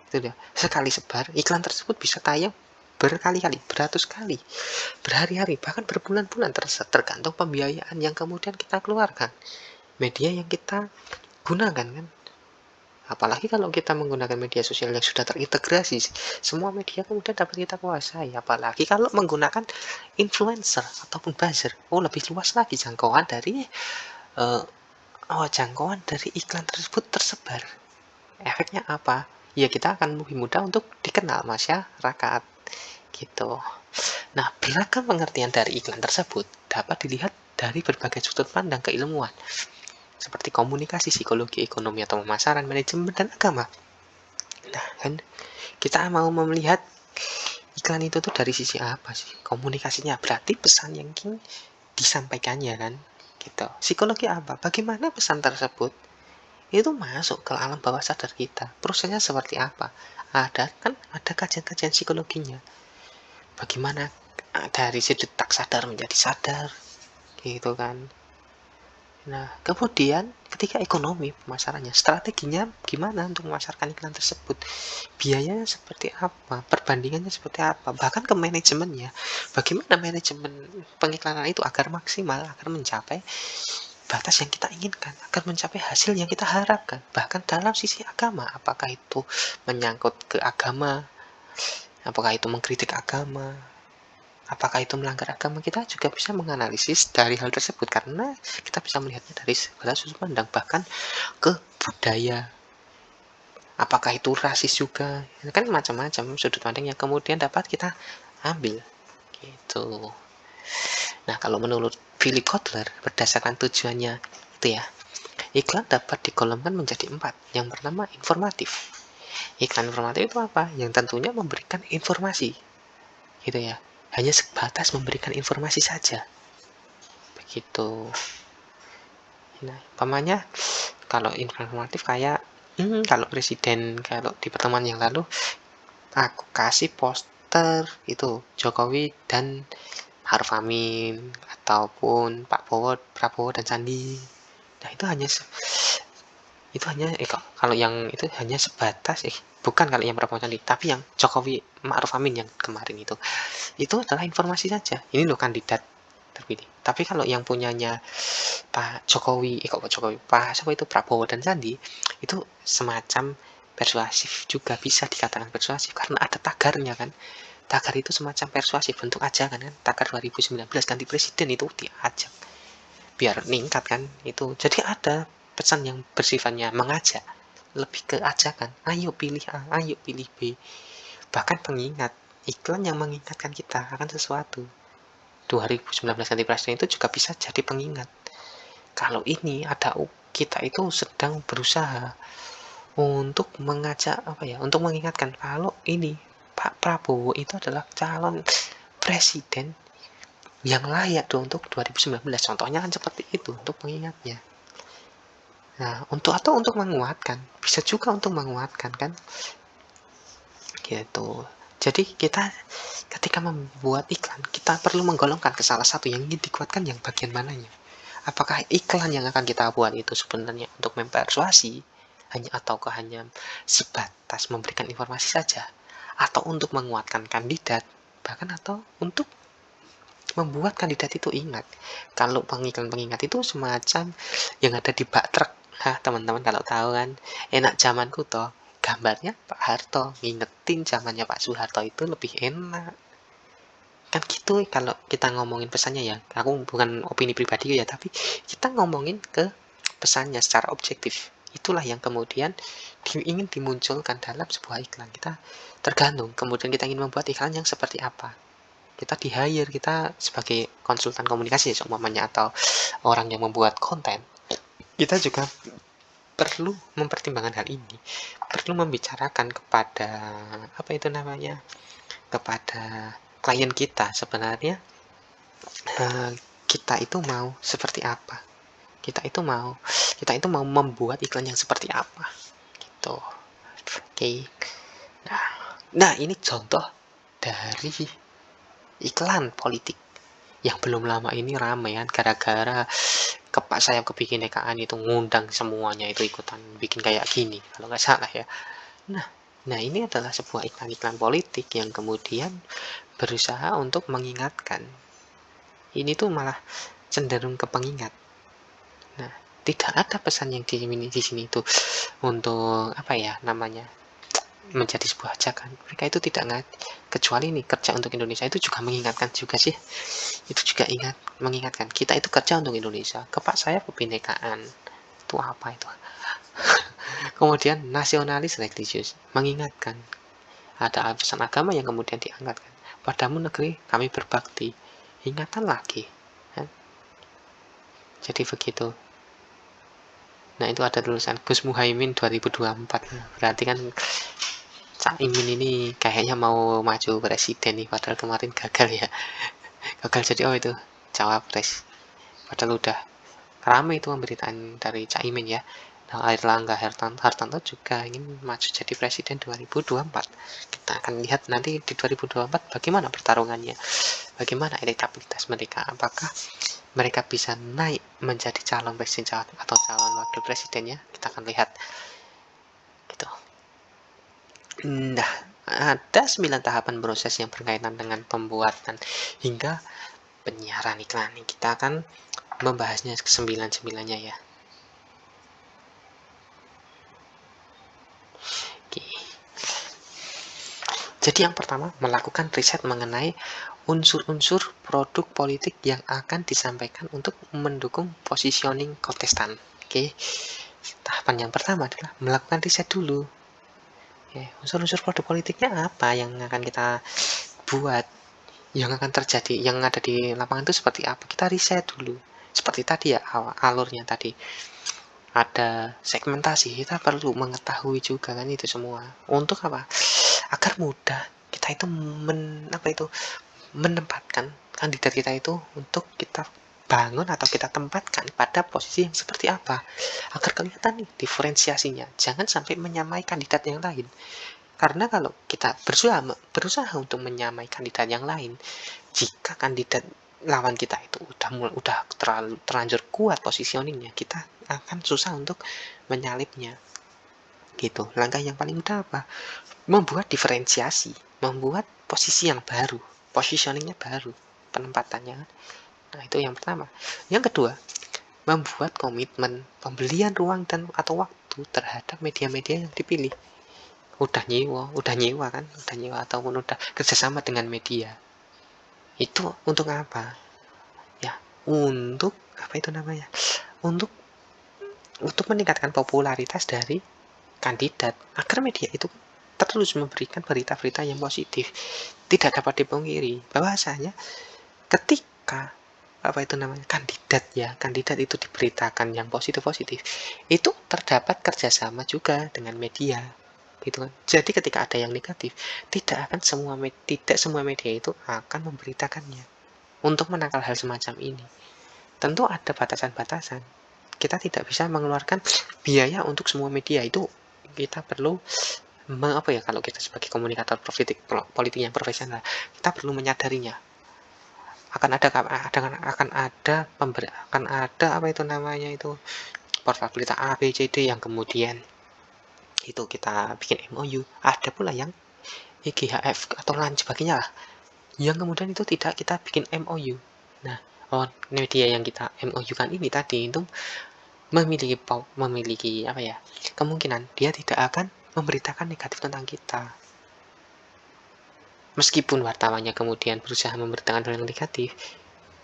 Itu dia. Sekali sebar, iklan tersebut bisa tayang berkali-kali, beratus kali, berhari-hari, bahkan berbulan-bulan, tergantung pembiayaan yang kemudian kita keluarkan, media yang kita gunakan kan. Apalagi kalau kita menggunakan media sosial yang sudah terintegrasi, semua media kemudian dapat kita kuasai. Apalagi kalau menggunakan influencer ataupun buzzer, lebih luas lagi jangkauan dari iklan tersebut tersebar. Efeknya apa? Ya, kita akan lebih mudah untuk dikenal masyarakat gitu. Nah, beragam pengertian dari iklan tersebut dapat dilihat dari berbagai sudut pandang keilmuan, seperti komunikasi, psikologi, ekonomi, atau pemasaran, manajemen, dan agama. Nah, kan kita mau melihat iklan itu tuh dari sisi apa sih? Komunikasinya, berarti pesan yang ingin disampaikannya kan gitu. Psikologi apa? Bagaimana pesan tersebut itu masuk ke alam bawah sadar kita, prosesnya seperti apa? Ada kajian-kajian psikologinya, bagaimana dari sedetak sadar menjadi sadar gitu kan. Nah, kemudian ketika ekonomi pemasarannya, strateginya gimana untuk memasarkan iklan tersebut, biayanya seperti apa, perbandingannya seperti apa, bahkan ke manajemennya, bagaimana manajemen pengiklanan itu agar maksimal, agar mencapai batas yang kita inginkan, agar mencapai hasil yang kita harapkan. Bahkan dalam sisi agama, apakah itu menyangkut ke agama, apakah itu mengkritik agama, apakah itu melanggar agama, kita juga bisa menganalisis dari hal tersebut, karena kita bisa melihatnya dari segala sudut pandang, bahkan ke budaya, apakah itu rasis juga, kan macam-macam sudut pandang yang kemudian dapat kita ambil gitu. Nah, kalau menurut Philip Kotler, berdasarkan tujuannya itu ya, iklan dapat digolongkan menjadi 4. Yang pertama, informatif. Iklan informatif itu apa? Yang tentunya memberikan informasi gitu ya, hanya sebatas memberikan informasi saja begitu. Nah, umpamanya kalau informatif kayak kalau presiden, kalau di pertemuan yang lalu aku kasih poster itu Jokowi dan Ma'ruf Amin ataupun Prabowo dan Sandi. Nah, kalau yang itu hanya sebatas bukan kalau yang Prabowo Sandi, tapi yang Jokowi Ma'ruf Amin yang kemarin itu adalah informasi saja. Ini loh kandidat terpilih. Tapi kalau yang punyanya Pak Jokowi, Pak siapa itu Prabowo dan Sandi, itu semacam persuasif juga, bisa dikatakan persuasif karena ada tagarnya kan. Tagar itu semacam persuasif, bentuk ajakan kan. Tagar 2019 ganti presiden itu diajak biar ningkat kan itu. Jadi ada pesan yang bersifatnya mengajak, lebih ke ajakan. Ayo pilih A, ayo pilih B. Bahkan pengingat, iklan yang mengingatkan kita akan sesuatu. 2019 ganti presiden itu juga bisa jadi pengingat. Kalau ini ada kita itu sedang berusaha untuk mengajak untuk mengingatkan kalau ini Pak Prabowo itu adalah calon presiden yang layak untuk 2019. Contohnya kan seperti itu untuk pengingatnya. Nah, untuk menguatkan, bisa juga untuk menguatkan kan, gitu. Jadi kita ketika membuat iklan, kita perlu menggolongkan ke salah satu yang ingin dikuatkan yang bagian mananya. Apakah iklan yang akan kita buat itu sebenarnya untuk mempersuasi, ataukah hanya sebatas memberikan informasi saja, atau untuk menguatkan kandidat, bahkan atau untuk membuat kandidat itu ingat. Kalau pengiklan-pengingat itu semacam yang ada di bak truk. Teman-teman kalau tahu kan, enak zamanku toh. Gambarnya Pak Harto, ngingetin zamannya Pak Soeharto itu lebih enak. Kan gitu kalau kita ngomongin pesannya ya. Aku bukan opini pribadi ya, tapi kita ngomongin ke pesannya secara objektif. Itulah yang kemudian ingin dimunculkan dalam sebuah iklan. Kita tergantung, kemudian kita ingin membuat iklan yang seperti apa. Kita di-hire, kita sebagai konsultan komunikasi seumpamanya atau orang yang membuat konten, kita juga perlu mempertimbangkan hal ini, perlu membicarakan kepada kepada klien kita sebenarnya kita itu mau seperti apa, kita itu mau membuat iklan yang seperti apa gitu. Oke. Nah ini contoh dari iklan politik yang belum lama ini ramai kan, gara-gara kepak saya kebikin nekaan itu ngundang semuanya itu ikutan bikin kayak gini kalau nggak salah ya. Nah ini adalah sebuah iklan-iklan politik yang kemudian berusaha untuk mengingatkan. Ini tuh malah cenderung ke pengingat. Nah, tidak ada pesan yang di sini itu untuk menjadi sebuah ajakan. Mereka itu tidak ngerti. Kecuali nih kerja untuk Indonesia itu juga mengingatkan juga sih. Itu juga mengingatkan kita itu kerja untuk Indonesia. Kepak saya kebinekaan. Itu apa itu? Kemudian nasionalis religius mengingatkan ada pesan agama yang kemudian diangkatkan. Padamu negeri kami berbakti. Ingatan lagi. Kan? Jadi begitu. Nah itu ada tulisan Gus Muhaimin 2024. Berarti kan Caimin ini kayaknya mau maju presiden nih, padahal kemarin gagal ya. Gagal jadi itu cawapres. Padahal udah ramai itu pemberitaan dari Caimin ya. Nah, Airlangga Hartanto juga ingin maju jadi presiden 2024. Kita akan lihat nanti di 2024 bagaimana pertarungannya, bagaimana elektabilitas mereka, apakah mereka bisa naik menjadi calon presiden atau calon wakil presidennya. Kita akan lihat gitu. Nah, ada 9 tahapan proses yang berkaitan dengan pembuatan hingga penyiaran iklan. Kita akan membahasnya ke-9-9-nya ya. Oke. Jadi yang pertama, melakukan riset mengenai unsur-unsur produk politik yang akan disampaikan untuk mendukung positioning kontestan. Oke. Tahapan yang pertama adalah melakukan riset dulu. Oke, unsur-unsur produk politiknya apa yang akan kita buat, yang akan terjadi, yang ada di lapangan itu seperti apa. Kita riset dulu. Seperti tadi ya, alurnya tadi. Ada segmentasi, kita perlu mengetahui juga kan itu semua. Untuk apa? Agar mudah kita itu menempatkan kandidat kita itu untuk kita bangun atau kita tempatkan pada posisi yang seperti apa. Agar kelihatan nih diferensiasinya. Jangan sampai menyamai kandidat yang lain. Karena kalau kita berusaha untuk menyamai kandidat yang lain, jika kandidat lawan kita itu udah terlanjur kuat positioningnya, kita akan susah untuk menyalipnya. Gitu. Langkah yang paling mudah apa? Membuat diferensiasi, membuat posisi yang baru, positioningnya baru, penempatannya. Nah, itu yang pertama. Yang kedua, membuat komitmen pembelian ruang dan atau waktu terhadap media-media yang dipilih. Udah nyewa kan, ataupun udah kerjasama dengan media. Itu untuk apa? Ya, untuk apa itu namanya? Untuk meningkatkan popularitas dari kandidat agar media itu terus memberikan berita-berita yang positif. Tidak dapat dipungkiri bahwasanya ketika kandidat itu diberitakan yang positif itu terdapat kerjasama juga dengan media gitu kan. Jadi ketika ada yang negatif, tidak semua media itu akan memberitakannya. Untuk menangkal hal semacam ini, tentu ada batasan-batasan. Kita tidak bisa mengeluarkan biaya untuk semua media. Itu kita perlu kalau kita sebagai komunikator politik yang profesional, kita perlu menyadarinya. Akan ada portal berita A, B, C, D yang kemudian itu kita bikin MOU. Ada pula yang IGHF atau lain sebagainya lah, yang kemudian itu tidak kita bikin MOU. Nah, media yang kita MOU kan ini tadi itu memiliki kemungkinan dia tidak akan memberitakan negatif tentang kita. Meskipun wartawannya kemudian berusaha memberitakan hal yang negatif,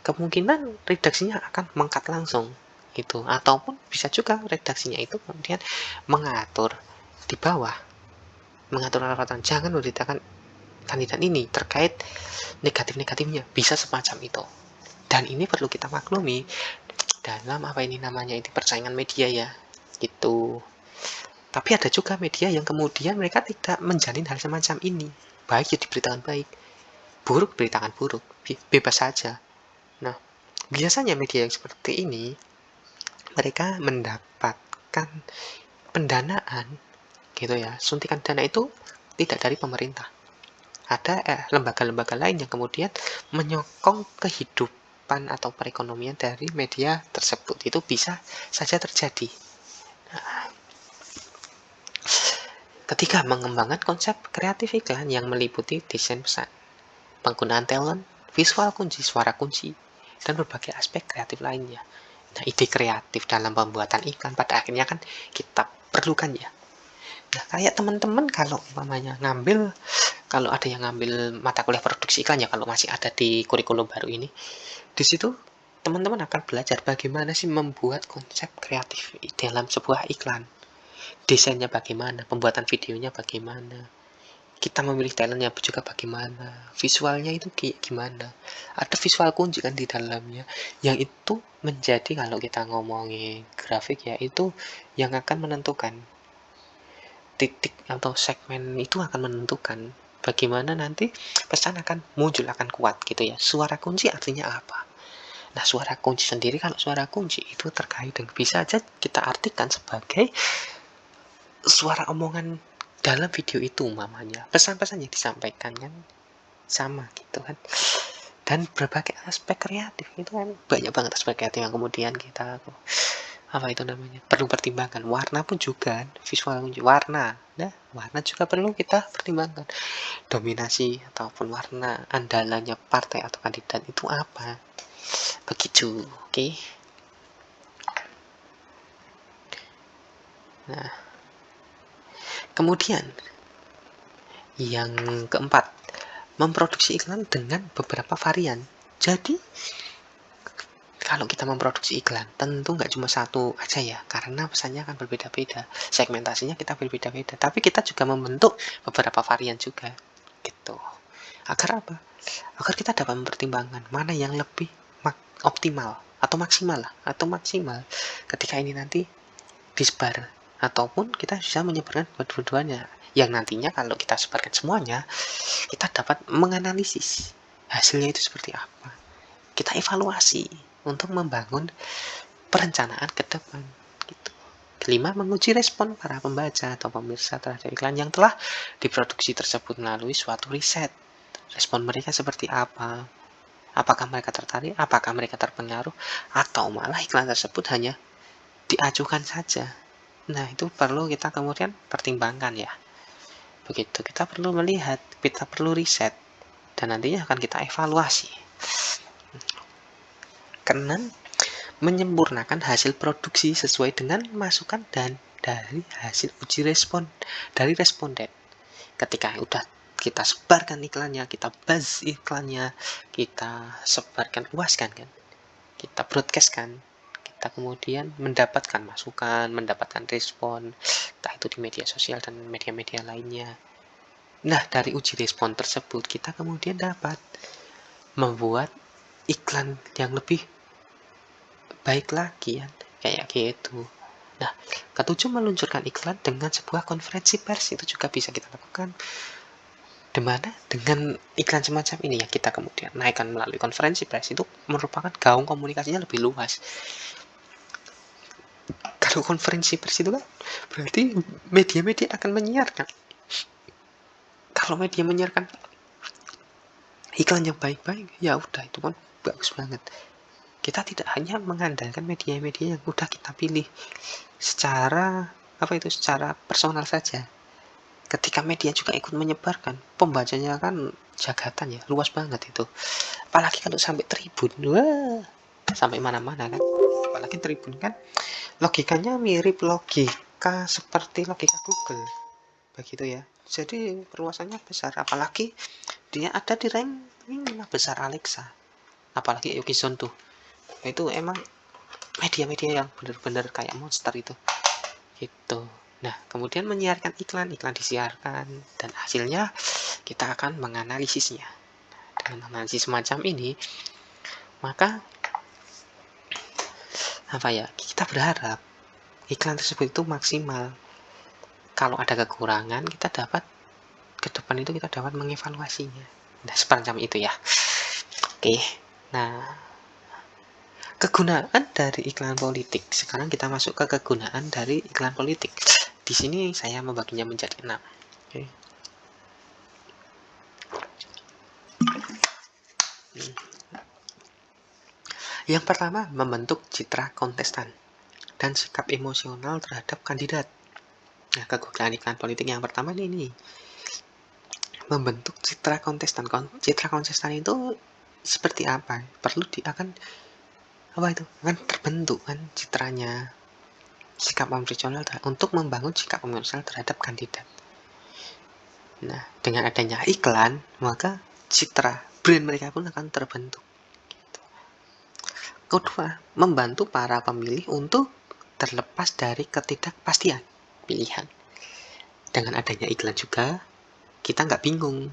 kemungkinan redaksinya akan mengkat langsung gitu, ataupun bisa juga redaksinya itu kemudian mengatur di bawah, mengatur catatan jangan memberitakan kandidat ini terkait negatifnya, bisa semacam itu. Dan ini perlu kita maklumi dalam persaingan media ya gitu. Tapi ada juga media yang kemudian mereka tidak menjalin hal semacam ini. Baik ya diberitakan baik, buruk beritakan buruk, bebas saja. Nah, biasanya media yang seperti ini mereka mendapatkan pendanaan gitu ya. Suntikan dana itu tidak dari pemerintah. Ada lembaga-lembaga lain yang kemudian menyokong kehidupan atau perekonomian dari media tersebut. Itu bisa saja terjadi. Nah, ketika mengembangkan konsep kreatif iklan yang meliputi desain pesan, penggunaan talent, visual kunci, suara kunci, dan berbagai aspek kreatif lainnya. Nah, ide kreatif dalam pembuatan iklan pada akhirnya kan kita perlukan ya. Nah, kayak teman-teman kalau ada yang ngambil mata kuliah produksi iklan ya, kalau masih ada di kurikulum baru ini, di situ teman-teman akan belajar bagaimana sih membuat konsep kreatif dalam sebuah iklan. Desainnya bagaimana, pembuatan videonya bagaimana, kita memilih talentnya juga bagaimana, visualnya itu gimana. Ada visual kunci kan di dalamnya, yang itu menjadi, kalau kita ngomongin grafik ya, itu yang akan menentukan titik atau segmen, itu akan menentukan bagaimana nanti pesan akan muncul, akan kuat gitu ya. Suara kunci artinya apa? Nah, suara kunci sendiri, kalau suara kunci itu terkait dengan, bisa aja kita artikan sebagai suara omongan dalam video itu umpamanya. Pesan-pesan yang disampaikan kan sama gitu kan. Dan berbagai aspek kreatif itu kan banyak banget aspek kreatif yang kemudian kita perlu pertimbangkan. Warna pun juga, visual warna. Nah, warna juga perlu kita pertimbangkan. Dominasi ataupun warna andalannya partai atau kandidat itu apa. Begitu, oke. Nah, kemudian yang keempat, memproduksi iklan dengan beberapa varian. Jadi kalau kita memproduksi iklan, tentu nggak cuma satu aja ya, karena pesannya akan berbeda-beda, segmentasinya kita berbeda-beda. Tapi kita juga membentuk beberapa varian juga, gitu. Agar apa? Agar kita dapat mempertimbangkan mana yang lebih optimal atau maksimal ketika ini nanti disebar, ataupun kita bisa menyebarkan dua-duanya. Yang nantinya kalau kita sebarkan semuanya, kita dapat menganalisis hasilnya itu seperti apa. Kita evaluasi untuk membangun perencanaan ke depan gitu. kelima, menguji respon para pembaca atau pemirsa terhadap iklan yang telah diproduksi tersebut melalui suatu riset. Respon mereka seperti apa? Apakah mereka tertarik? Apakah mereka terpengaruh? Atau malah iklan tersebut hanya diajukan saja? Nah, itu perlu kita kemudian pertimbangkan ya. Begitu, kita perlu melihat, kita perlu riset, dan nantinya akan kita evaluasi. Karena menyempurnakan hasil produksi sesuai dengan masukan dan dari hasil uji respon dari responden. Ketika udah kita sebarkan iklannya, kita buzz iklannya, kita sebarkan luaskan kan, kita broadcast kan, kita kemudian mendapatkan masukan, mendapatkan respon, entah itu di media sosial dan media-media lainnya. Nah, dari uji respon tersebut kita kemudian dapat membuat iklan yang lebih baik lagi ya, kayak gitu. Nah, ketujuh, meluncurkan iklan dengan sebuah konferensi pers, itu juga bisa kita lakukan. Dimana dengan iklan semacam ini yang kita kemudian naikkan melalui konferensi pers, itu merupakan gaung komunikasinya lebih luas. Kalau konferensi pers itu kan berarti media-media akan menyiarkan. Kalau media menyiarkan iklan yang baik-baik, ya udah itu kan bagus banget. Kita tidak hanya mengandalkan media-media yang udah kita pilih secara secara personal saja. Ketika media juga ikut menyebarkan, pembacanya kan jagatan ya, luas banget itu. Apalagi kalau sampai Tribun, wah, sampai mana-mana kan. Apalagi Tribun kan logikanya mirip logika seperti logika Google, begitu ya. Jadi perluasannya besar, apalagi dia ada di ranking 5 besar Alexa. Apalagi Yukizon tuh, itu emang media-media yang benar-benar kayak monster itu, gitu. Nah, kemudian menyiarkan iklan disiarkan, dan hasilnya kita akan menganalisisnya. Dengan analisis semacam ini, maka kita berharap iklan tersebut itu maksimal. Kalau ada kekurangan, kita dapat ke depan itu kita dapat mengevaluasinya. Nah, semacam itu ya. Oke. Nah, kegunaan dari iklan politik. Sekarang kita masuk ke kegunaan dari iklan politik. Di sini saya membaginya menjadi 6. Oke. Yang pertama, membentuk citra kontestan dan sikap emosional terhadap kandidat. Nah, kegunaan iklan politik yang pertama ini membentuk citra kontestan. Citra kontestan itu seperti apa? Perlu akan terbentuk kan citranya, sikap emosional untuk membangun sikap emosional terhadap kandidat. Nah, dengan adanya iklan, maka citra brand mereka pun akan terbentuk. Gitu. Kedua, membantu para pemilih untuk terlepas dari ketidakpastian pilihan. Dengan adanya iklan juga, kita nggak bingung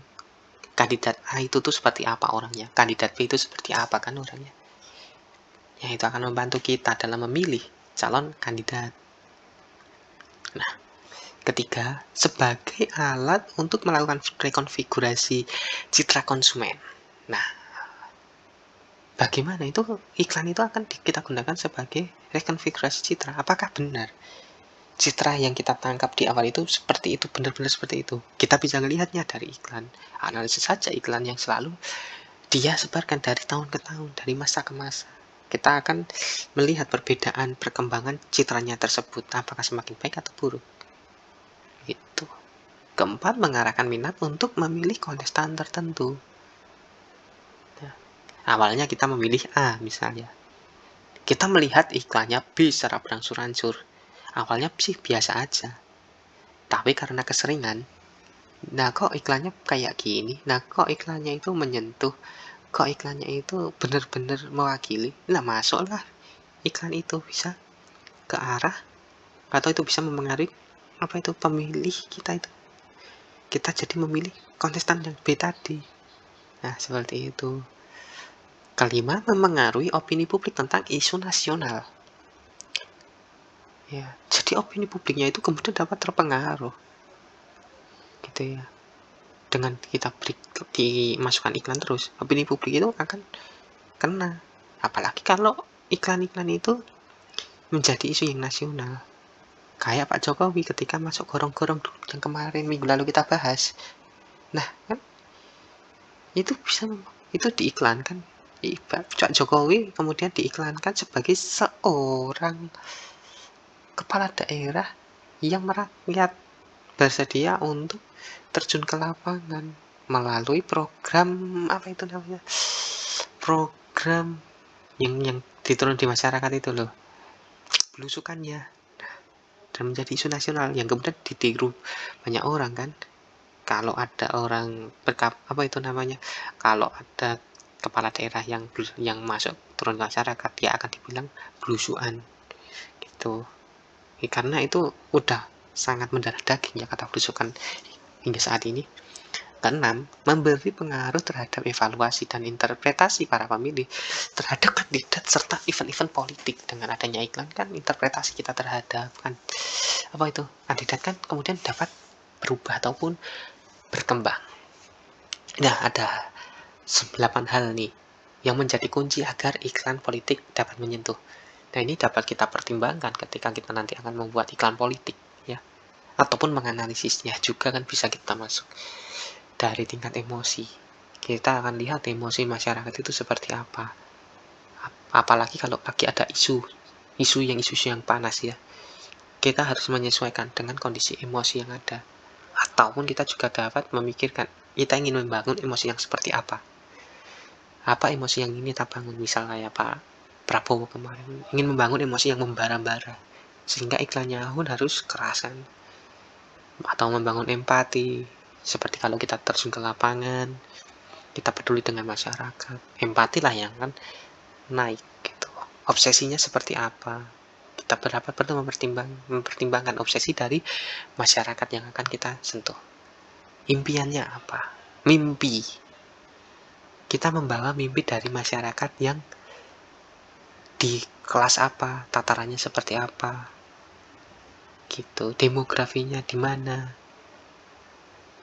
kandidat A itu tuh seperti apa orangnya, kandidat B itu seperti apa kan orangnya. Yang itu akan membantu kita dalam memilih calon kandidat. Nah, ketiga, sebagai alat untuk melakukan rekonfigurasi citra konsumen. Nah, bagaimana itu iklan itu akan kita gunakan sebagai rekonfigurasi citra? Apakah benar citra yang kita tangkap di awal itu seperti itu, benar-benar seperti itu? Kita bisa melihatnya dari iklan. Analisis saja iklan yang selalu dia sebarkan dari tahun ke tahun, dari masa ke masa. Kita akan melihat perbedaan perkembangan citranya tersebut, apakah semakin baik atau buruk. Gitu. Keempat, mengarahkan minat untuk memilih kontestan tertentu. Nah, awalnya kita memilih A misalnya. Kita melihat iklannya B secara berangsur-angsur. Awalnya sih biasa aja. Tapi karena keseringan, nah kok iklannya kayak gini, nah kok iklannya itu menyentuh, kok iklannya itu benar-benar mewakili. Nah, masuklah iklan itu bisa ke arah atau itu bisa mempengaruhi pemilih kita itu. Kita jadi memilih kontestan yang B tadi. Nah, seperti itu. Kelima, memengaruhi opini publik tentang isu nasional. Ya, jadi opini publiknya itu kemudian dapat terpengaruh. Gitu ya. Dengan kita dimasukkan iklan terus, opini publik itu akan kena. Apalagi kalau iklan-iklan itu menjadi isu yang nasional. Kayak Pak Jokowi ketika masuk gorong-gorong yang kemarin minggu lalu kita bahas. Nah, kan itu bisa, itu diiklankan. Pak Jokowi kemudian diiklankan sebagai seorang kepala daerah yang merakyat, bersedia untuk terjun ke lapangan melalui program apa itu namanya, program yang diturun di masyarakat itu loh, belusukannya, dan menjadi isu nasional yang kemudian ditiru banyak orang kan. Kalau ada orang apa itu namanya, kalau ada kepala daerah yang masuk turun masyarakat, dia akan dibilang belusuan gitu. Karena itu udah sangat mendarah daging ya kata belusukan hingga saat ini. Keenam, memberi pengaruh terhadap evaluasi dan interpretasi para pemilih terhadap kandidat serta event-event politik. Dengan adanya iklan kan interpretasi kita terhadap kan apa itu kandidat kan kemudian dapat berubah ataupun berkembang. Nah, ada 8 hal nih yang menjadi kunci agar iklan politik dapat menyentuh. Nah, ini dapat kita pertimbangkan ketika kita nanti akan membuat iklan politik ya. Ataupun menganalisisnya juga kan bisa kita masuk dari tingkat emosi. Kita akan lihat emosi masyarakat itu seperti apa. Apalagi kalau lagi ada isu yang panas ya. Kita harus menyesuaikan dengan kondisi emosi yang ada. Ataupun kita juga dapat memikirkan, kita ingin membangun emosi yang seperti apa. Apa emosi yang ingin kita bangun? Misalnya Pak Prabowo kemarin ingin membangun emosi yang membara-bara. Sehingga iklannya pun harus kerasan. Atau membangun empati. Seperti kalau kita terjun ke lapangan, kita peduli dengan masyarakat, empati lah yang kan naik gitu. Obsesinya seperti apa, kita berapa perlu mempertimbangkan obsesi dari masyarakat yang akan kita sentuh. Impiannya apa, mimpi, kita membawa mimpi dari masyarakat yang di kelas apa, tatarannya seperti apa gitu, demografinya di mana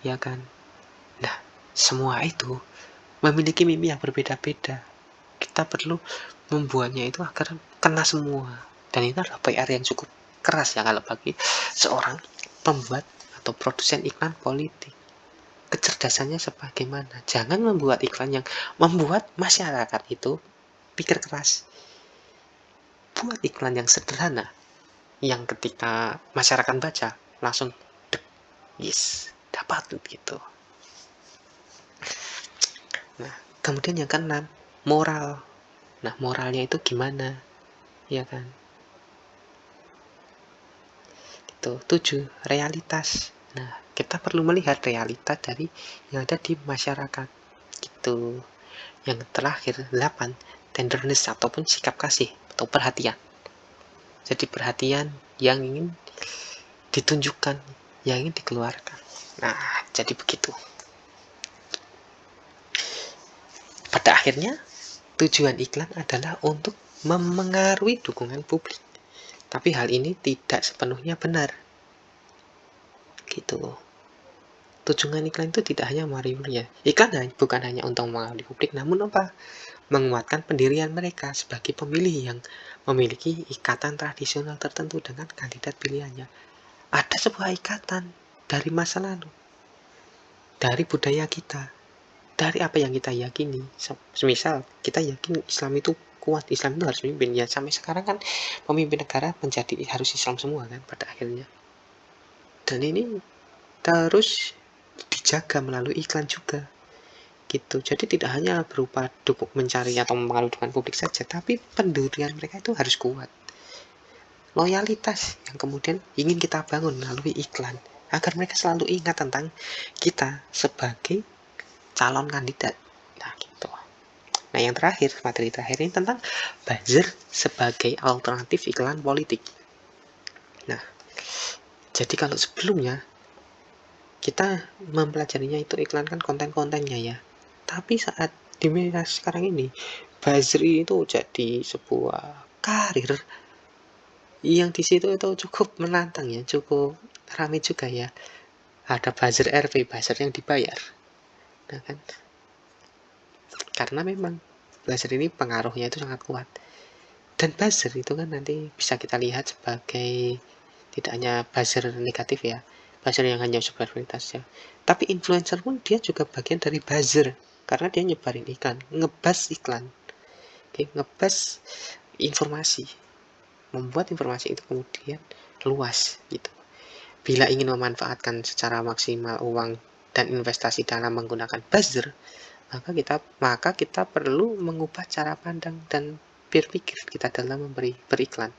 ya kan. Nah, semua itu memiliki mimpi yang berbeda-beda. Kita perlu membuatnya itu agar kena semua. Dan itu adalah PR yang cukup keras ya kalau bagi seorang pembuat atau produsen iklan politik. Kecerdasannya sebagaimana. Jangan membuat iklan yang membuat masyarakat itu pikir keras. Buat iklan yang sederhana, yang ketika masyarakat baca langsung yes, dapat gitu. Nah, kemudian yang keenam, moral. Nah, moralnya itu gimana? Ya kan? Itu 7, realitas. Nah, kita perlu melihat realitas dari yang ada di masyarakat. Gitu. Yang terakhir, 8, tenderness ataupun sikap kasih atau perhatian. Jadi perhatian yang ingin ditunjukkan, yang ingin dikeluarkan. Nah, jadi begitu. Pada akhirnya, tujuan iklan adalah untuk memengaruhi dukungan publik. Tapi hal ini tidak sepenuhnya benar. Gitu. Tujuan iklan itu tidak hanya memanfaatkan. Iklan bukan hanya untuk mengaruhi publik, namun apa? Menguatkan pendirian mereka sebagai pemilih yang memiliki ikatan tradisional tertentu dengan kandidat pilihannya. Ada sebuah ikatan dari masa lalu, dari budaya kita, dari apa yang kita yakini. Semisal kita yakin Islam itu kuat, Islam itu harus memimpin ya, sampai sekarang kan pemimpin negara menjadi harus Islam semua kan pada akhirnya. Dan ini terus dijaga melalui iklan juga gitu. Jadi tidak hanya berupa mencari atau mengalukan publik saja, tapi pendirian mereka itu harus kuat. Loyalitas yang kemudian ingin kita bangun melalui iklan agar mereka selalu ingat tentang kita sebagai calon kandidat. Nah, gitu. Nah, yang terakhir, materi terakhir ini tentang buzzer sebagai alternatif iklan politik. Nah, jadi kalau sebelumnya kita mempelajarinya itu iklan kan konten-kontennya ya. Tapi saat di media sekarang ini, buzzer itu jadi sebuah karir yang di situ itu cukup menantang ya, cukup ramai juga ya. Ada buzzer RP, buzzer yang dibayar. Nah kan, karena memang buzzer ini pengaruhnya itu sangat kuat. Dan buzzer itu kan nanti bisa kita lihat sebagai tidak hanya buzzer negatif ya, buzzer yang hanya sebar berita, tapi influencer pun dia juga bagian dari buzzer karena dia nyebarin iklan, ngebas iklan, oke, ngebas informasi, membuat informasi itu kemudian luas gitu. Bila ingin memanfaatkan secara maksimal uang dan investasi dalam menggunakan buzzer, maka kita perlu mengubah cara pandang dan berpikir kita dalam beriklan.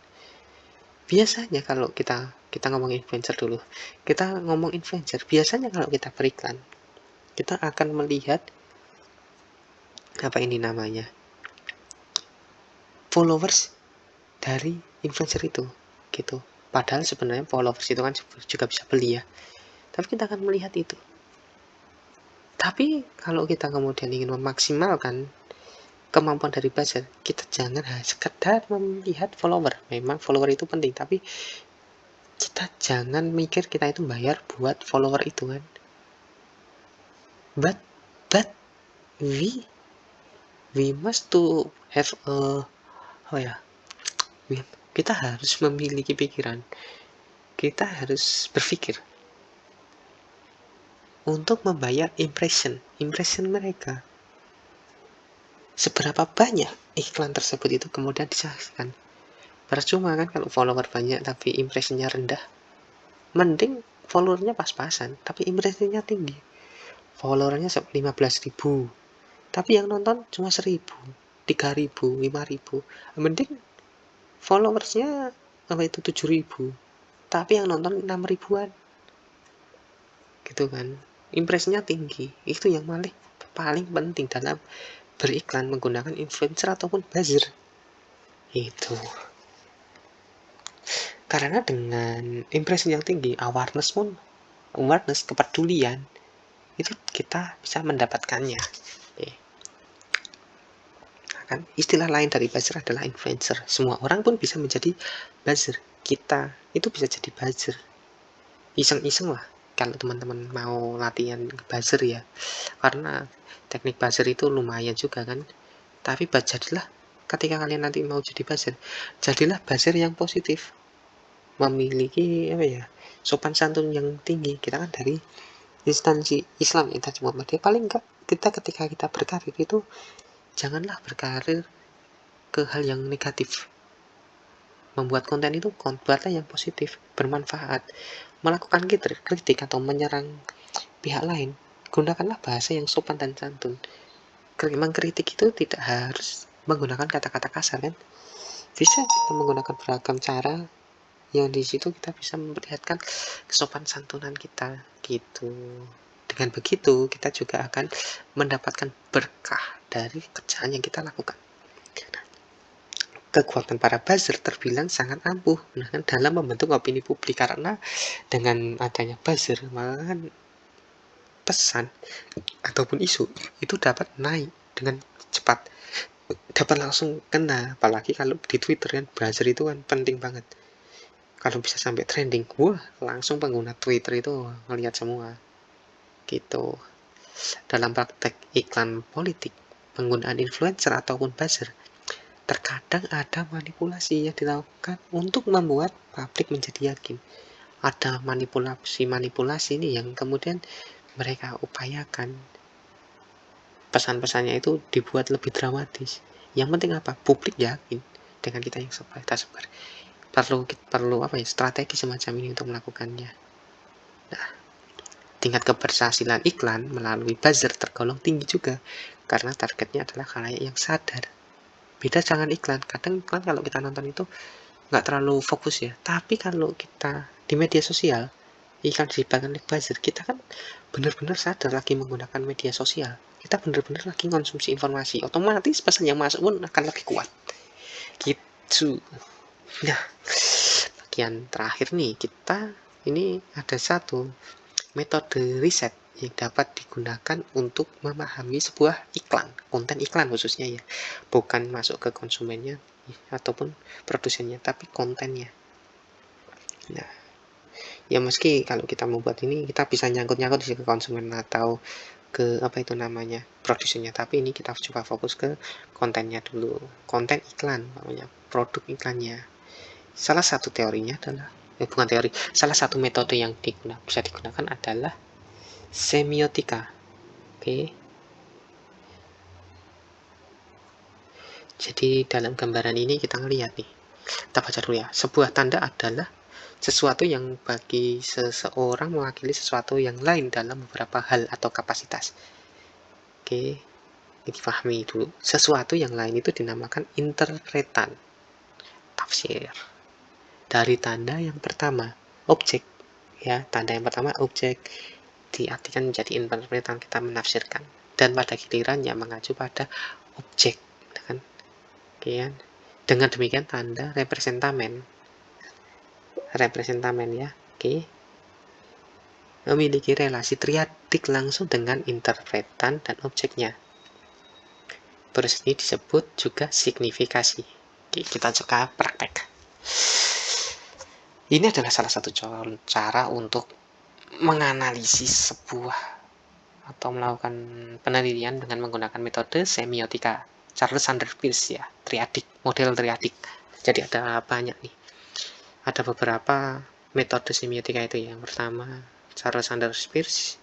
Biasanya kalau kita ngomong influencer dulu, kita ngomong influencer, biasanya kalau kita beriklan, kita akan melihat apa ini namanya, followers dari influencer itu gitu. Padahal sebenarnya followers itu kan juga bisa beli ya, tapi kita akan melihat itu. Tapi kalau kita kemudian ingin memaksimalkan kemampuan dari buzzer, kita jangan sekedar melihat follower. Memang follower itu penting, tapi kita jangan mikir kita itu bayar buat follower itu kan. But we must to have kita harus memiliki pikiran, kita harus berpikir untuk membayar impression mereka. Seberapa banyak iklan tersebut itu kemudian disaksikan. Percuma kan kalau follower banyak tapi impressionnya rendah. Mending followernya pas-pasan tapi impressionnya tinggi. Followernya 15.000 tapi yang nonton cuma 1.000, 3.000, 5.000. Mending followersnya 7.000 tapi yang nonton 6.000-an gitu kan, impresinya tinggi. Itu yang paling penting dalam beriklan menggunakan influencer ataupun buzzer itu. Karena dengan impresi yang tinggi, awareness, kepedulian itu kita bisa mendapatkannya. Kan istilah lain dari buzzer adalah influencer. Semua orang pun bisa menjadi buzzer. Kita itu bisa jadi buzzer. Iseng-iseng lah kalau teman-teman mau latihan buzzer ya. Karena teknik buzzer itu lumayan juga kan. Tapi jadilah ketika kalian nanti mau jadi buzzer, jadilah buzzer yang positif. Memiliki sopan santun yang tinggi. Kita kan dari instansi Islam ya, cuma paling enggak kita ketika kita berkarir itu janganlah berkarir ke hal yang negatif. Membuat konten itu buatlah yang positif, bermanfaat. Melakukan kritik atau menyerang pihak lain, gunakanlah bahasa yang sopan dan santun. Mengkritik itu tidak harus menggunakan kata-kata kasar kan. Bisa kita menggunakan beragam cara yang di situ kita bisa memperlihatkan kesopan santunan kita gitu. Dengan begitu kita juga akan mendapatkan berkah dari kerjaan yang kita lakukan. Kekuatan para buzzer terbilang sangat ampuh dalam membentuk opini publik, karena dengan adanya buzzer maka pesan ataupun isu itu dapat naik dengan cepat, dapat langsung kena. Apalagi kalau di Twitter kan, buzzer itu kan penting banget. Kalau bisa sampai trending, wah langsung pengguna Twitter itu ngelihat semua gitu. Dalam praktek iklan politik, penggunaan influencer ataupun buzzer, terkadang ada manipulasi yang dilakukan untuk membuat publik menjadi yakin. Ada manipulasi ini yang kemudian mereka upayakan. Pesan-pesannya itu dibuat lebih dramatis. Yang penting apa? Publik yakin dengan kita yang kita sebar. Perlu strategi semacam ini untuk melakukannya. Nah, tingkat keberhasilan iklan melalui buzzer tergolong tinggi juga karena targetnya adalah khalayak yang sadar. Beda jangan iklan. Kadang iklan kalau kita nonton itu nggak terlalu fokus ya. Tapi kalau kita di media sosial, iklan disebarkan oleh buzzer, kita kan benar-benar sadar lagi menggunakan media sosial. Kita benar-benar lagi konsumsi informasi. Otomatis pesan yang masuk pun akan lebih kuat. Gitu. Nah, bagian terakhir nih, kita ini ada satu metode riset yang dapat digunakan untuk memahami sebuah iklan, konten iklan khususnya ya, bukan masuk ke konsumennya ataupun produsennya, tapi kontennya. Nah, ya meski kalau kita membuat ini kita bisa nyangkut-nyangkut ke konsumen atau ke produsennya, tapi ini kita coba fokus ke kontennya dulu, konten iklan namanya, produk iklannya. Salah satu teorinya adalah bukan teori, salah satu metode yang bisa digunakan adalah semiotika. Oke. Jadi dalam gambaran ini kita ngelihat nih, kita baca dulu ya. Sebuah tanda adalah sesuatu yang bagi seseorang mewakili sesuatu yang lain dalam beberapa hal atau kapasitas. Oke, dipahami dulu. Sesuatu yang lain itu dinamakan interpretan, tafsir. Dari tanda yang pertama, objek. Ya, tanda yang pertama objek diartikan menjadi interpretan, kita menafsirkan. Dan pada gilirannya mengacu pada objek, kan? Oke, dengan demikian tanda representamen ya, oke, memiliki relasi triadik langsung dengan interpretan dan objeknya. Proses ini disebut juga signifikasi. Oke, kita coba praktek. Ini adalah salah satu cara untuk menganalisis sebuah atau melakukan penelitian dengan menggunakan metode semiotika. Charles Sanders Peirce ya, triadik, model triadik. Jadi ada banyak nih. Ada beberapa metode semiotika itu. Yang pertama Charles Sanders Peirce.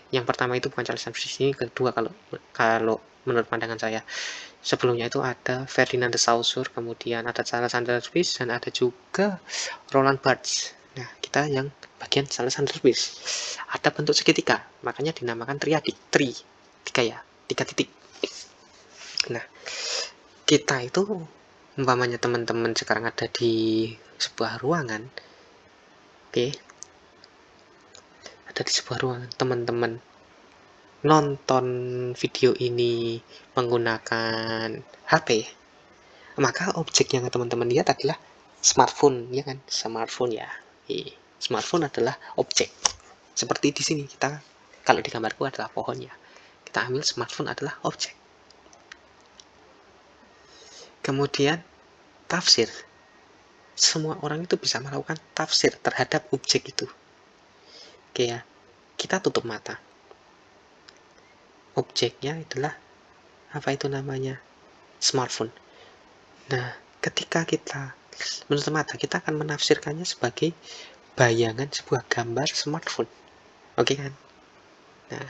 Yang pertama itu bukan Charles Sanders Peirce, ini kedua kalau menurut pandangan saya. Sebelumnya itu ada Ferdinand de Saussure, kemudian ada Charles Sanders Peirce, dan ada juga Roland Barthes. Nah, kita yang bagian Charles Sanders Peirce. Ada bentuk segitiga, makanya dinamakan triadik, tiga titik. Nah, kita itu umpamanya teman-teman sekarang ada di sebuah ruangan, oke, ada di sebuah ruangan, teman-teman nonton video ini menggunakan HP, maka objek yang teman-teman lihat adalah smartphone, ya kan? Smartphone ya. Smartphone adalah objek. Seperti di sini kita, kalau di gambarku adalah pohonnya. Kita ambil smartphone adalah objek. Kemudian tafsir. Semua orang itu bisa melakukan tafsir terhadap objek itu. Oke ya. Kita tutup mata. Objeknya adalah apa itu namanya? Smartphone. Nah, ketika kita menutup mata, kita akan menafsirkannya sebagai bayangan sebuah gambar smartphone. Oke kan? Nah,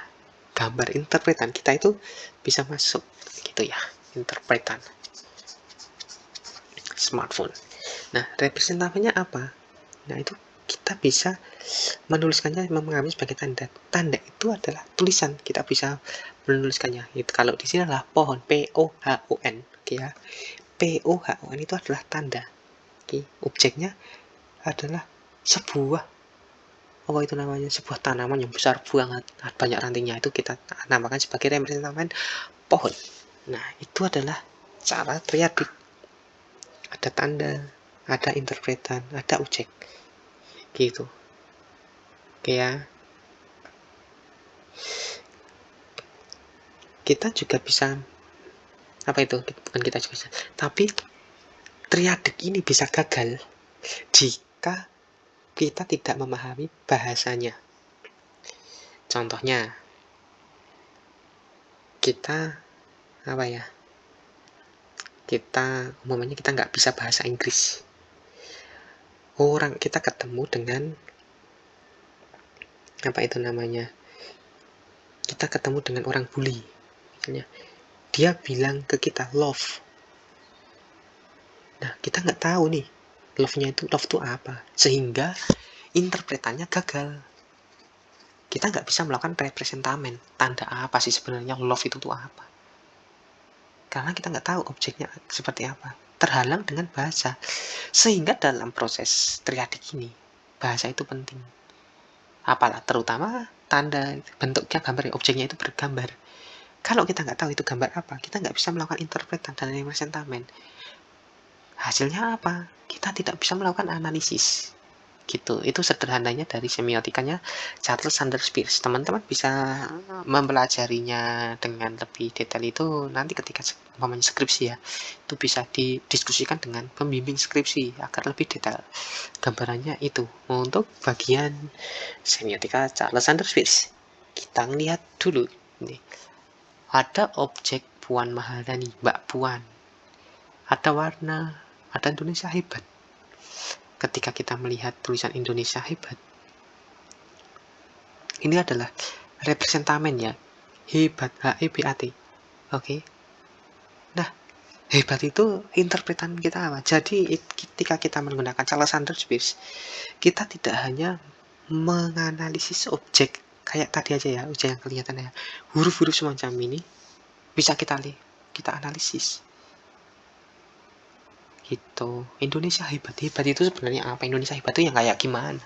gambar interpretan kita itu bisa masuk gitu ya, interpretan smartphone. Nah, representasinya apa? Nah, itu kita bisa menuliskannya, mengambil sebagai tanda. Tanda itu adalah tulisan, kita bisa menuliskannya. Itu kalau di sini adalah pohon, POHON, oke ya. POHON itu adalah tanda. Oke, objeknya adalah sebuah apa itu namanya, sebuah tanaman yang besar banget, banyak rantingnya, itu kita namakan sebagai representamen pohon. Nah, itu adalah cara triadik. Ada tanda, ada interpretan, ada objek, gitu. Oke ya. Kita juga bisa apa itu? Bukan kita juga bisa, tapi triadik ini bisa gagal jika kita tidak memahami bahasanya. Contohnya, kita apa ya? Umumnya kita nggak bisa bahasa Inggris. Kita ketemu dengan apa itu namanya? Kita ketemu dengan orang bule, misalnya dia bilang ke kita love. Nah, kita nggak tahu nih love itu apa, sehingga interpretannya gagal. Kita nggak bisa melakukan representamen, tanda apa sih sebenarnya love itu tuh apa, karena kita nggak tahu objeknya seperti apa, terhalang dengan bahasa. Sehingga dalam proses triadik ini bahasa itu penting, apalah terutama tanda, bentuknya, gambar, objeknya itu bergambar. Kalau kita nggak tahu itu gambar apa, kita nggak bisa melakukan interpretan dan representamen. Hasilnya apa? Kita tidak bisa melakukan analisis. Gitu. Itu sederhananya dari semiotikanya Charles Sanders Peirce. Teman-teman bisa mempelajarinya dengan lebih detail itu nanti ketika umpamanya skripsi ya. Itu bisa didiskusikan dengan pembimbing skripsi agar lebih detail. Gambarannya itu. Untuk bagian semiotika Charles Sanders Peirce, kita lihat dulu nih. Ada objek Puan Maharani, Mbak Puan. Ada warna, ada Indonesia hebat. ketika kita melihat tulisan Indonesia hebat, ini adalah representamen ya, hebat, HEBAT. Oke. Nah, hebat itu interpretan kita apa? Jadi ketika kita menggunakan Charles Sanders Peirce, kita tidak hanya menganalisis objek kayak tadi aja ya, objek yang kelihatan ya, huruf-huruf semacam ini bisa kita analisis. Gitu. Indonesia hebat itu sebenarnya apa? Indonesia hebat itu yang kayak gimana?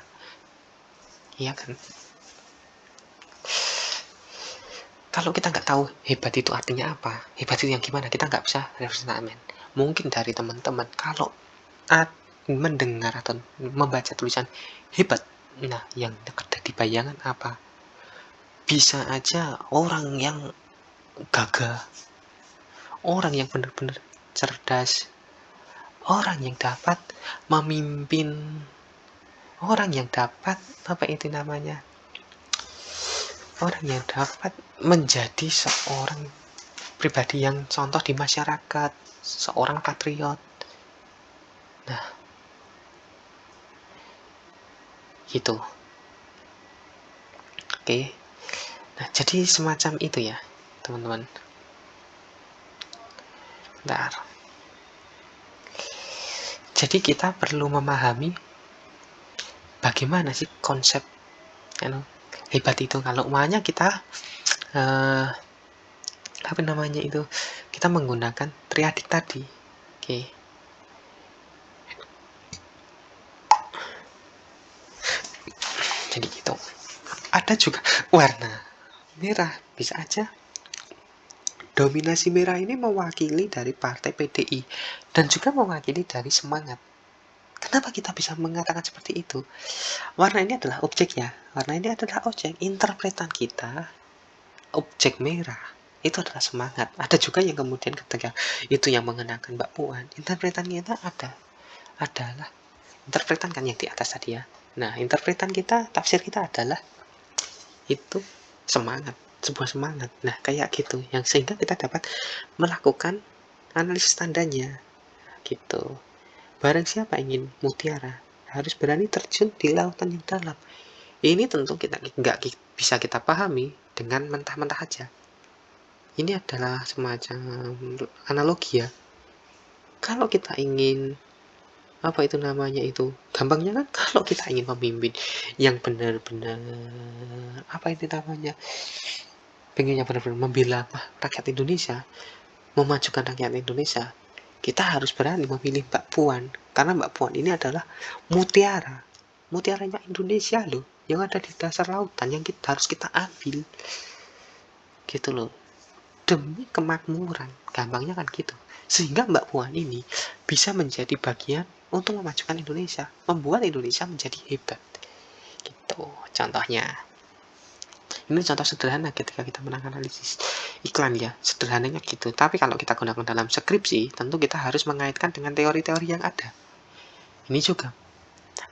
Iya kan? Kalau kita nggak tahu hebat itu artinya apa, hebat itu yang gimana, kita nggak bisa representamen. Mungkin dari teman-teman kalau mendengar atau membaca tulisan hebat, nah yang ada di bayangan apa? Bisa aja orang yang gagah, orang yang benar-benar cerdas, orang yang dapat memimpin, orang yang dapat orang yang dapat menjadi seorang pribadi yang contoh di masyarakat, seorang patriot. Nah, gitu. Oke. Nah, jadi semacam itu ya, teman-teman. Bentar. Jadi kita perlu memahami bagaimana sih konsep hebat itu. Kalau umumnya kita kita menggunakan triadik tadi. Oke. Jadi gitu. Ada juga warna merah, bisa aja dominasi merah ini mewakili dari partai PDI dan juga mewakili dari semangat. Kenapa kita bisa mengatakan seperti itu? Warna ini adalah objek ya. Warna ini adalah objek. Interpretan kita, objek merah, itu adalah semangat. Ada juga yang kemudian ketika itu yang mengenakan Mbak Puan, interpretan kita adalah interpretan kan yang di atas tadi ya. Nah, interpretan kita, tafsir kita adalah itu semangat, sebuah semangat. Nah, kayak gitu, yang sehingga kita dapat melakukan analisis tandanya, gitu. Barang siapa ingin mutiara, harus berani terjun di lautan yang dalam. Ini tentu kita nggak bisa kita pahami dengan mentah-mentah aja. Ini adalah semacam analogi ya. Kalau kita ingin gampangnya kan kalau kita ingin memimpin yang benar-benar pengennya benar-benar membela rakyat Indonesia, memajukan rakyat Indonesia, kita harus berani memilih Mbak Puan, karena Mbak Puan ini adalah mutiaranya Indonesia loh, yang ada di dasar lautan, yang harus kita ambil gitu loh, demi kemakmuran, gampangnya kan gitu. Sehingga Mbak Puan ini bisa menjadi bagian untuk memajukan Indonesia, membuat Indonesia menjadi hebat gitu. Contohnya ini contoh sederhana ketika kita menganalisis iklan ya, sederhananya gitu. Tapi kalau kita gunakan dalam skripsi, tentu kita harus mengaitkan dengan teori-teori yang ada. Ini juga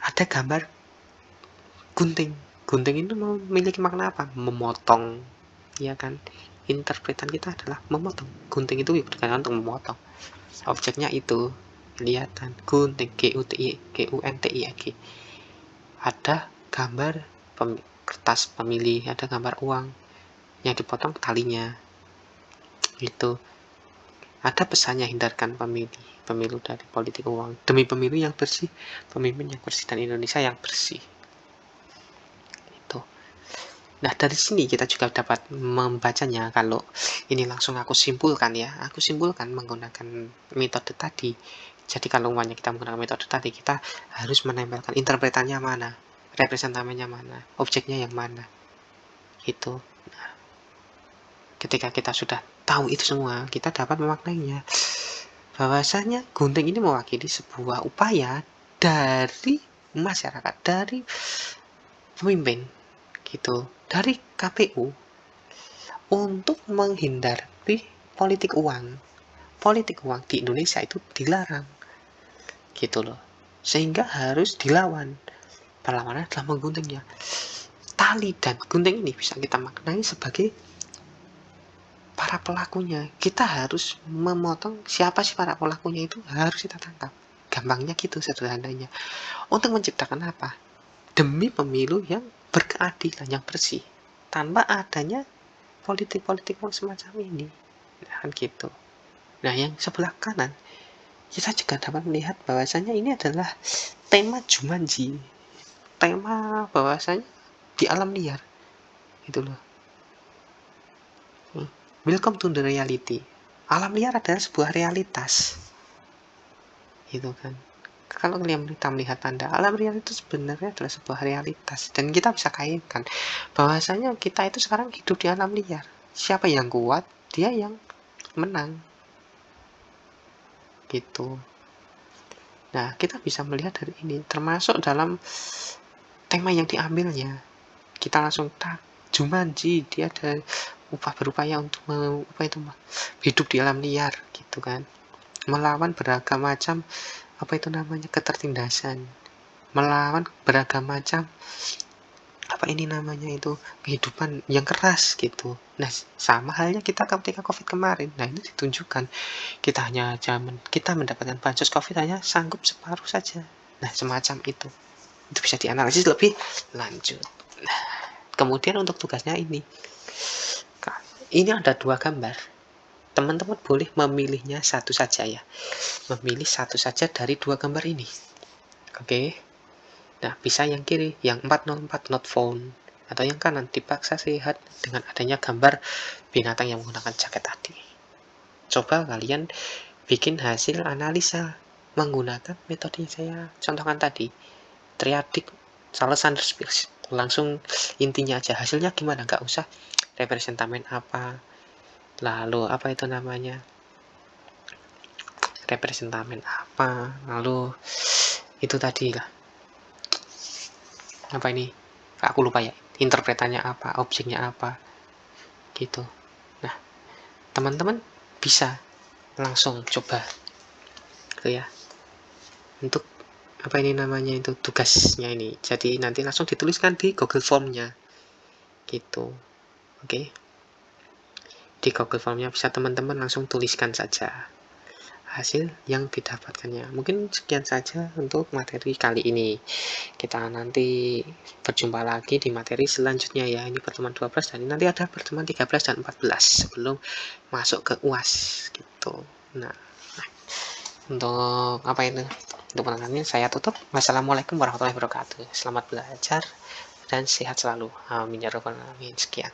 ada gambar gunting. Gunting itu memiliki makna apa? Memotong, ya kan? Interpretan kita adalah memotong. Gunting itu berguna untuk memotong. Objeknya itu kelihatan gunting, G-U-N-T-I-G. Ada gambar kertas pemilih, ada gambar uang yang dipotong talinya. Itu ada pesannya, hindarkan pemilu dari politik uang, demi pemilu yang bersih, pemimpin yang bersih, dan Indonesia yang bersih. Itu. Nah, dari sini kita juga dapat membacanya. Kalau ini langsung aku simpulkan menggunakan metode tadi. Jadi kalau umpamanya kita menggunakan metode tadi, kita harus menempelkan interpretannya mana, representamennya mana, objeknya yang mana. Itu. Nah, ketika kita sudah tahu itu semua, kita dapat memaknainya. Bahwasanya gunting ini mewakili sebuah upaya dari masyarakat, dari pemimpin gitu, dari KPU untuk menghindari politik uang. Politik uang di Indonesia itu dilarang gitu loh, sehingga harus dilawan. Perlawanan adalah mengguntingnya. Tali dan gunting ini bisa kita maknai sebagai para pelakunya. Kita harus memotong siapa sih para pelakunya, itu harus kita tangkap. gampangnya gitu sederhananya. Untuk menciptakan apa? Demi pemilu yang berkeadilan, yang bersih, tanpa adanya politik-politik semacam ini. Nah, kan gitu. Nah, yang sebelah kanan kita juga dapat melihat bahwasanya ini adalah tema Jumanji, tema bahwasanya di alam liar, itu loh. Welcome to the reality. Alam liar adalah sebuah realitas, gitu kan. Kalau kita melihat tanda alam liar itu sebenarnya adalah sebuah realitas, dan kita bisa kaitkan bahwasanya kita itu sekarang hidup di alam liar. Siapa yang kuat, dia yang menang, gitu. Nah, kita bisa melihat dari ini, termasuk dalam tema yang diambilnya. Kita langsung Jumanji, dia ada berupaya untuk hidup di alam liar, gitu kan. Melawan beragam macam ketertindasan, melawan beragam macam kehidupan yang keras, gitu. Nah, sama halnya kita ketika COVID kemarin. Nah, ini ditunjukkan kita mendapatkan bansos COVID hanya sanggup separuh saja. Nah, semacam itu bisa dianalisis lebih lanjut. Nah, kemudian untuk tugasnya ini ada 2 gambar. Teman-teman boleh memilihnya satu saja ya, memilih satu saja dari 2 gambar ini. Oke. Nah, bisa yang kiri, yang 404 not found, atau yang kanan dipaksa sehat dengan adanya gambar binatang yang menggunakan jaket tadi. Coba kalian bikin hasil analisa menggunakan metode yang saya contohkan tadi, triadik Sanders-Peirce. Langsung intinya aja, hasilnya gimana, nggak usah representamen apa, lalu representamen apa, lalu itu tadi lah, aku lupa ya, interpretanya apa, objeknya apa, gitu. Nah, teman-teman bisa langsung coba, gitu ya, untuk tugasnya ini. Jadi nanti langsung dituliskan di Google Form-nya, gitu. Oke. Di Google Form-nya bisa teman-teman langsung tuliskan saja hasil yang didapatkannya. Mungkin sekian saja untuk materi kali ini. Kita nanti berjumpa lagi di materi selanjutnya ya. Ini pertemuan 12 dan nanti ada pertemuan 13 dan 14 sebelum masuk ke UAS, gitu. Nah, untuk untuk penanganannya saya tutup. Wassalamualaikum warahmatullahi wabarakatuh. Selamat belajar dan sehat selalu. Amin ya rabbal alamin. Sekian.